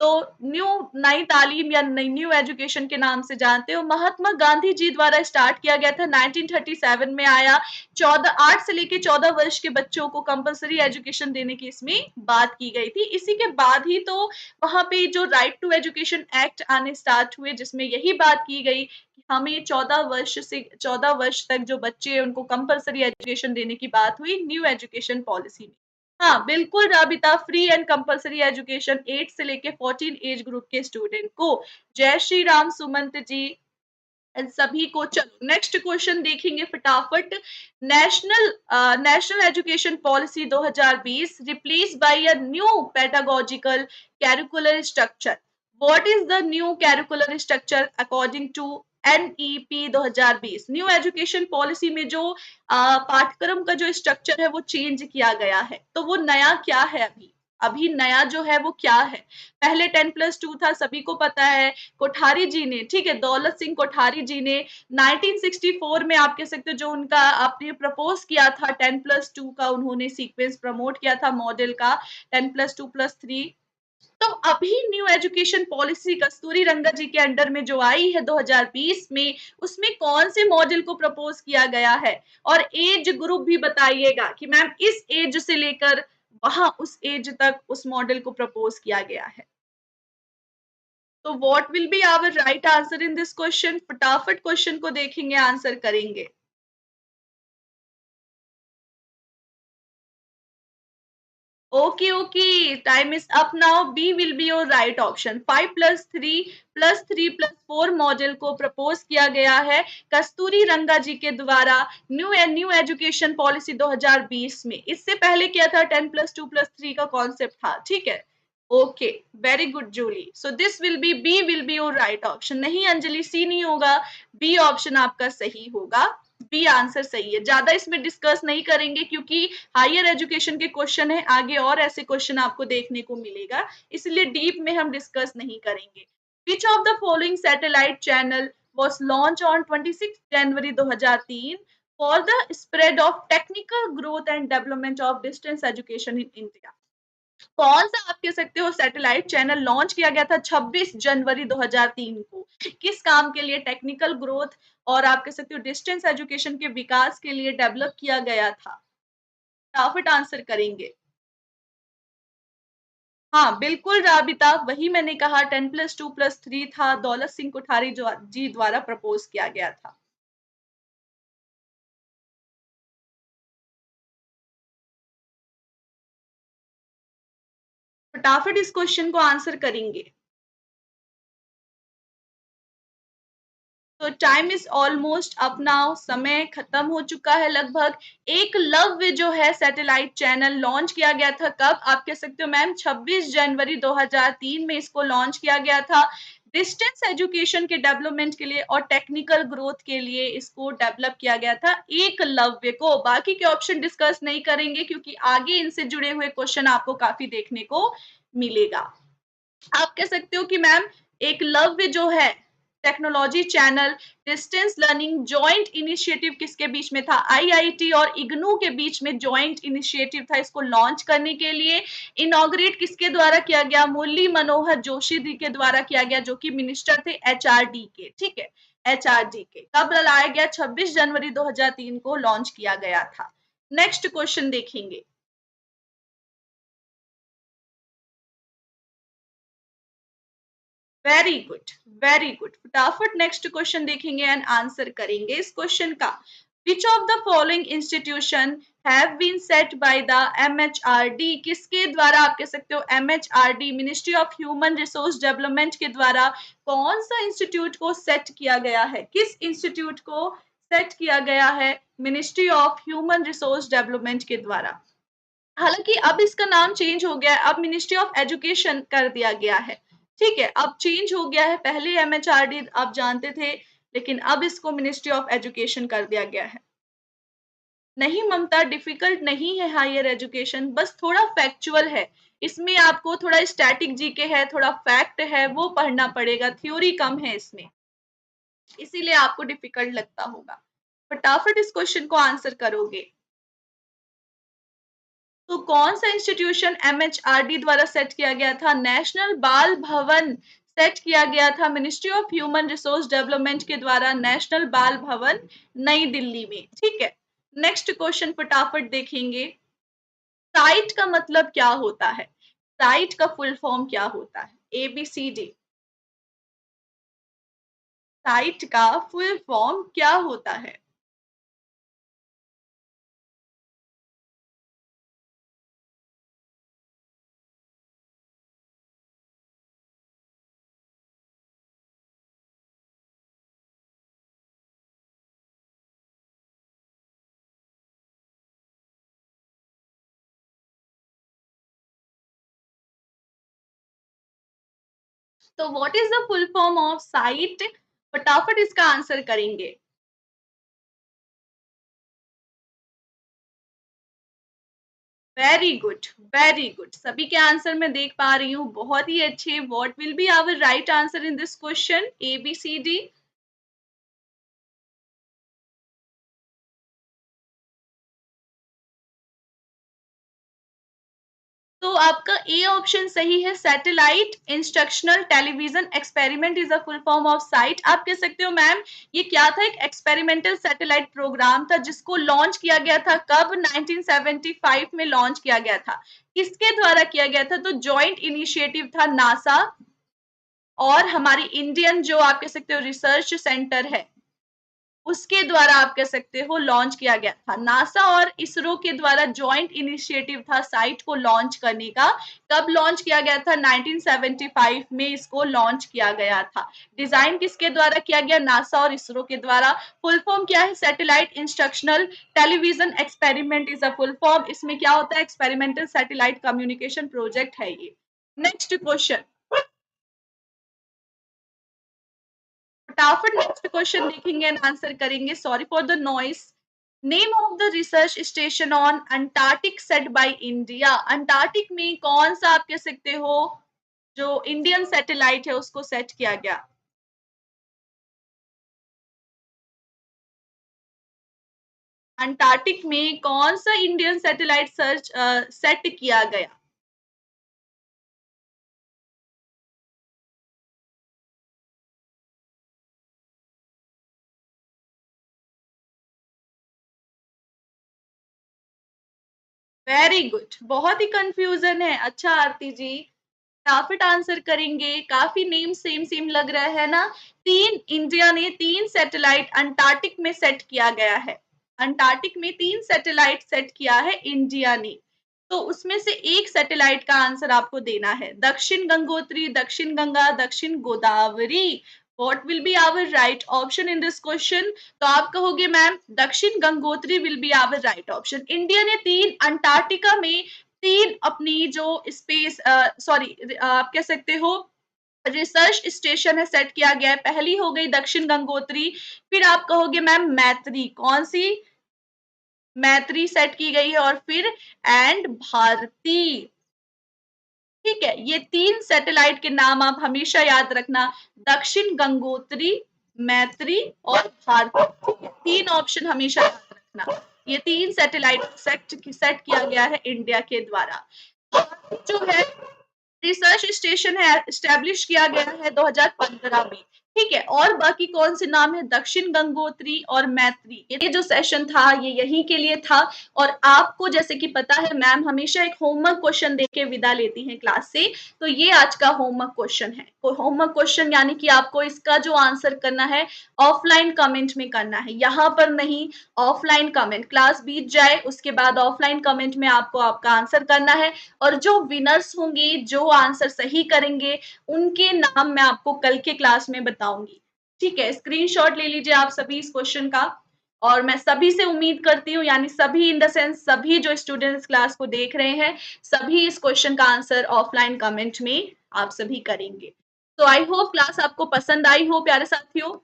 तो न्यू, नई तालीम या न्यू एजुकेशन के नाम से जानते हो। महात्मा गांधी जी द्वारा स्टार्ट किया गया था, 1937 में आया। 8 से लेके 14 वर्ष के बच्चों को कंपलसरी एजुकेशन देने की इसमें बात की गई थी। इसी के बाद ही तो वहां पे जो राइट टू एजुकेशन एक्ट आने स्टार्ट हुए, जिसमें यही बात की गई कि हमें 14 वर्ष तक जो बच्चे हैं उनको कंपलसरी एजुकेशन देने की बात हुई न्यू एजुकेशन पॉलिसी में। हाँ, बिल्कुल राबिता, फ्री एंड कंपल्सरी एजुकेशन 8 से लेके 14 एज ग्रुप के स्टूडेंट को। जय श्री राम सुमंत जी, इन सभी को। चलो नेक्स्ट क्वेश्चन देखेंगे फटाफट। National education policy 2020 replace by a new pedagogical curricular structure. What is the new curricular structure according to NEP 2020? New education policy में जो पाठ्यक्रम का जो स्ट्रक्चर है वो चेंज किया गया है, तो वो नया क्या है अभी? अभी नया जो है वो क्या है? पहले 10+2 था, सभी को पता है। कोठारी जी ने, ठीक है, दौलत सिंह कोठारी जी ने 1964 में आप कह सकते हो जो उनका आपने प्रपोज किया था 10+2 का, उन्होंने सीक्वेंस प्रमोट किया था मॉडल का 10+2+3। तो अभी न्यू एजुकेशन पॉलिसी कस्तूरी रंगन जी के अंडर में जो आई है 2020 में, उसमें कौन से मॉडल को प्रपोज किया गया है? और एज ग्रुप भी बताइएगा कि मैम इस एज से लेकर वहां उस एज तक उस मॉडल को प्रपोज किया गया है। तो what will be our right answer in this question? फटाफट क्वेश्चन को देखेंगे, आंसर करेंगे। Okay, okay. Time is up now. B will be your right option. 5+3+3+4 model को प्रपोज किया गया है कस्तूरी रंगा जी के द्वारा न्यू एजुकेशन पॉलिसी 2020 में। इससे पहले क्या था? 10+2+3 का कॉन्सेप्ट था, ठीक है। Okay, very good Julie. So this will be, B will be your right option. नहीं अंजलि, सी नहीं होगा, बी ऑप्शन आपका सही होगा। बी आंसर सही है। ज्यादा इसमें डिस्कस नहीं करेंगे क्योंकि हायर एजुकेशन के क्वेश्चन है, आगे और ऐसे क्वेश्चन आपको देखने को मिलेगा, इसलिए डीप में हम डिस्कस नहीं करेंगे। विच of the following satellite channel was launched on 26 January 2003 for the spread of technical growth and development of distance education in India? कौन सा आप कह सकते हो सैटेलाइट चैनल लॉन्च किया गया था 26 जनवरी 2003 को? किस काम के लिए? टेक्निकल ग्रोथ और आप कह सकते हो डिस्टेंस एजुकेशन के विकास के लिए डेवलप किया गया था। फटाफट आंसर करेंगे। हाँ, बिल्कुल राबिता, वही मैंने कहा 10+2+3 था, दौलत सिंह कोठारी जी द्वारा प्रपोज किया गया था। फटाफट इस क्वेश्चन को आंसर करेंगे। तो time is almost up now, समय खत्म हो चुका है लगभग। एक लव्य जो है सैटेलाइट चैनल लॉन्च किया गया था कब? आप कह सकते हो मैम 26 जनवरी 2003 में इसको लॉन्च किया गया था डिस्टेंस एजुकेशन के डेवलपमेंट के लिए और टेक्निकल ग्रोथ के लिए इसको डेवलप किया गया था एक लव्य को। बाकी के ऑप्शन डिस्कस नहीं करेंगे क्योंकि आगे इनसे जुड़े हुए क्वेश्चन आपको काफी देखने को मिलेगा। आप कह सकते हो कि मैम एक लव्य जो है technology channel distance learning joint initiative किसके बीच में था? आईआईटी और इग्नू के बीच में जॉइंट इनिशिएटिव था इसको लॉन्च करने के लिए। इनॉग्रेट किसके द्वारा किया गया? मुरली मनोहर जोशी जी के द्वारा किया गया, जो कि मिनिस्टर थे एचआरडी के, ठीक है, एचआरडी के। कब लाया गया? 26 जनवरी 2003 को लॉन्च किया गया था। नेक्स्ट क्वेश्चन देखेंगे। Very good, very good. फटाफट नेक्स्ट क्वेश्चन देखेंगे एंड आंसर करेंगे इस क्वेश्चन का। Which of the following institution have been set by the MHRD? किसके द्वारा आप कह सकते हो? MHRD, ministry of human resource development के द्वारा कौन सा इंस्टीट्यूट को सेट किया गया है? किस इंस्टीट्यूट को सेट किया गया है ministry of human resource development के द्वारा? हालांकि अब इसका नाम चेंज हो गया है, अब मिनिस्ट्री ऑफ एजुकेशन कर दिया गया है, ठीक है, अब चेंज हो गया है। पहले एमएचआरडी आप जानते थे, लेकिन अब इसको मिनिस्ट्री ऑफ एजुकेशन कर दिया गया है। नहीं ममता, डिफिकल्ट नहीं है हायर एजुकेशन, बस थोड़ा फैक्चुअल है। इसमें आपको थोड़ा स्टैटिक जीके है, थोड़ा फैक्ट है, वो पढ़ना पड़ेगा, थ्योरी कम है इसमें, इसीलिए आपको डिफिकल्ट लगता होगा। फटाफट इस क्वेश्चन को आंसर करोगे। तो कौन सा इंस्टीट्यूशन एमएचआरडी द्वारा सेट किया गया था? नेशनल बाल भवन सेट किया गया था ministry of human resource development के द्वारा, नेशनल बाल भवन नई दिल्ली में, ठीक है। नेक्स्ट क्वेश्चन फटाफट देखेंगे। साइट का मतलब क्या होता है? साइट का फुल फॉर्म क्या होता है? ABCD। साइट का फुल फॉर्म क्या होता है? तो what is the full form of site? फटाफट इसका आंसर करेंगे। Very good, very good. सभी के आंसर मैं देख पा रही हूँ, बहुत ही अच्छे। What will be our right answer in this question? A, B, C, D? तो आपका ए ऑप्शन सही है। Satellite instructional television experiment is a full form of SITE. आप कह सकते हो मैम ये क्या था, एक एक्सपेरिमेंटल सैटेलाइट प्रोग्राम था जिसको लॉन्च किया गया था। कब? 1975 में लॉन्च किया गया था। किसके द्वारा किया गया था? तो जॉइंट इनिशिएटिव था नासा और हमारी इंडियन जो आप कह सकते हो रिसर्च सेंटर है उसके द्वारा आप कह सकते हो लॉन्च किया गया था। नासा और इसरो के द्वारा जॉइंट इनिशिएटिव था साइट को लॉन्च करने का। कब लॉन्च किया गया था? 1975 में इसको लॉन्च किया गया था। डिजाइन किसके द्वारा किया गया? नासा और इसरो के द्वारा। फुल फॉर्म क्या है? Satellite instructional television experiment is a full form. इसमें क्या होता है? एक्सपेरिमेंटल सैटेलाइट कम्युनिकेशन प्रोजेक्ट है ये। नेक्स्ट क्वेश्चन, फटाफट नेक्स्ट क्वेश्चन देखेंगे एंड आंसर करेंगे। Sorry for the noise. Name of the research station on Antarctic set by India. Antarctic में कौन सा आप कह सकते हो जो इंडियन सैटेलाइट है उसको सेट किया गया? अंटार्कटिक में कौन सा इंडियन सैटेलाइट सर्च सेट किया गया? वेरी गुड, बहुत ही कंफ्यूजन है। अच्छा आरती जी, फटाफट आंसर करेंगे। काफी नेम सेम सेम लग रहा है ना। इंडिया ने 3 सैटेलाइट अंटार्कटिक में सेट किया गया है। अंटार्कटिक में 3 सैटेलाइट सेट किया है इंडिया ने। तो उसमें से एक सैटेलाइट का आंसर आपको देना है। दक्षिण Gangotri, Dakshin Ganga, Dakshin Godavari. What will be our right option in this question? तो आप कहोगे ma'am Dakshin Gangotri will be our right option. India ने 3 अंटार्कटिका में 3 अपनी जो स्पेस सॉरी आप कह सकते हो रिसर्च स्टेशन है सेट किया गया है। पहली हो गई दक्षिण गंगोत्री, फिर आप कहोगे मैम मैत्री। कौन सी? मैत्री सेट की गई है और फिर एंड भारती। ठीक है, ये 3 सैटेलाइट के नाम आप हमेशा याद रखना। दक्षिण गंगोत्री, मैत्री और भारती। ठीक है, 3 ऑप्शन हमेशा याद रखना। ये 3 सैटेलाइट सेट किया गया है इंडिया के द्वारा। भारती जो है रिसर्च स्टेशन है एस्टेब्लिश किया गया है 2015 में। ठीक है, और बाकी कौन से नाम है? दक्षिण गंगोत्री और मैत्री। ये जो सेशन था ये यहीं के लिए था। और आपको जैसे कि पता है मैम हमेशा एक होमवर्क क्वेश्चन देके विदा लेती हैं क्लास से। तो ये आज का होमवर्क क्वेश्चन है। होमवर्क क्वेश्चन यानी कि आपको इसका जो आंसर करना है ऑफलाइन कमेंट में करना है, यहाँ पर नहीं। ऑफलाइन कमेंट, क्लास बीत जाए उसके बाद ऑफलाइन कमेंट में आपको आपका आंसर करना है। और जो विनर्स होंगे, जो आंसर सही करेंगे, उनके नाम मैं आपको कल के क्लास में बताऊंगी। ठीक है, स्क्रीनशॉट ले लीजिए आप सभी इस क्वेश्चन का। और मैं सभी से उम्मीद करती हूँ, यानी सभी इन द सेंस सभी जो स्टूडेंट्स क्लास को देख रहे हैं, सभी इस क्वेश्चन का आंसर ऑफलाइन कमेंट में आप सभी करेंगे। तो आई होप क्लास आपको पसंद आई हो प्यारे साथियों।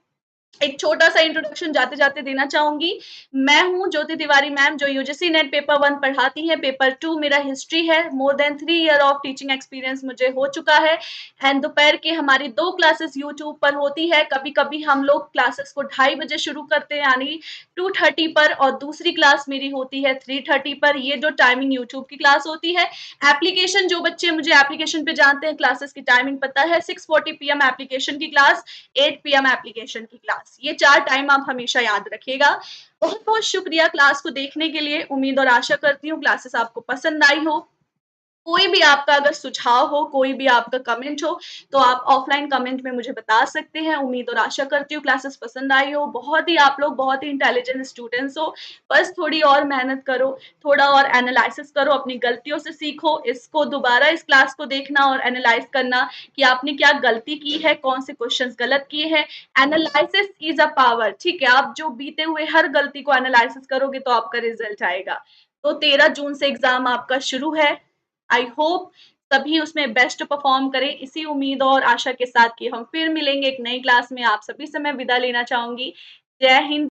एक छोटा सा इंट्रोडक्शन जाते जाते देना चाहूंगी। मैं हूं ज्योति तिवारी मैम, जो यूजीसी नेट पेपर 1 पढ़ाती है। पेपर 2 मेरा हिस्ट्री है। More than 3 year of teaching experience मुझे हो चुका है। एंड दोपहर के हमारी 2 क्लासेस यूट्यूब पर होती है। कभी कभी हम लोग क्लासेस को 2:30 बजे शुरू करते हैं, यानी 2:30 पर, और दूसरी क्लास मेरी होती है 3:30 पर। ये जो टाइमिंग यूट्यूब की क्लास होती है। एप्लीकेशन, जो बच्चे मुझे एप्लीकेशन पे जानते हैं, क्लासेस की टाइमिंग पता है। 6:40 PM एप्लीकेशन की क्लास, 8 PM एप्लीकेशन की क्लास। ये 4 टाइम आप हमेशा याद रखिएगा। बहुत बहुत शुक्रिया क्लास को देखने के लिए। उम्मीद और आशा करती हूँ क्लासेस आपको पसंद आई हो। कोई भी आपका अगर सुझाव हो, कोई भी आपका कमेंट हो, तो आप ऑफलाइन कमेंट में मुझे बता सकते हैं। उम्मीद और आशा करती हूँ क्लासेस पसंद आई हो। बहुत ही आप लोग बहुत ही इंटेलिजेंट स्टूडेंट्स हो। बस थोड़ी और मेहनत करो, थोड़ा और एनालिसिस करो, अपनी गलतियों से सीखो। इसको दोबारा इस क्लास को देखना और एनालाइज करना कि आपने क्या गलती की है, कौन से क्वेश्चंस गलत किए हैं। Analysis is a power. ठीक है, आप जो बीते हुए हर गलती को एनालिसिस करोगे तो आपका रिजल्ट आएगा। तो 13 जून से एग्जाम आपका शुरू है। आई होप सभी उसमें बेस्ट परफॉर्म करें। इसी उम्मीद और आशा के साथ कि हम फिर मिलेंगे एक नई क्लास में। आप सभी से मैं विदा लेना चाहूंगी। जय हिंद।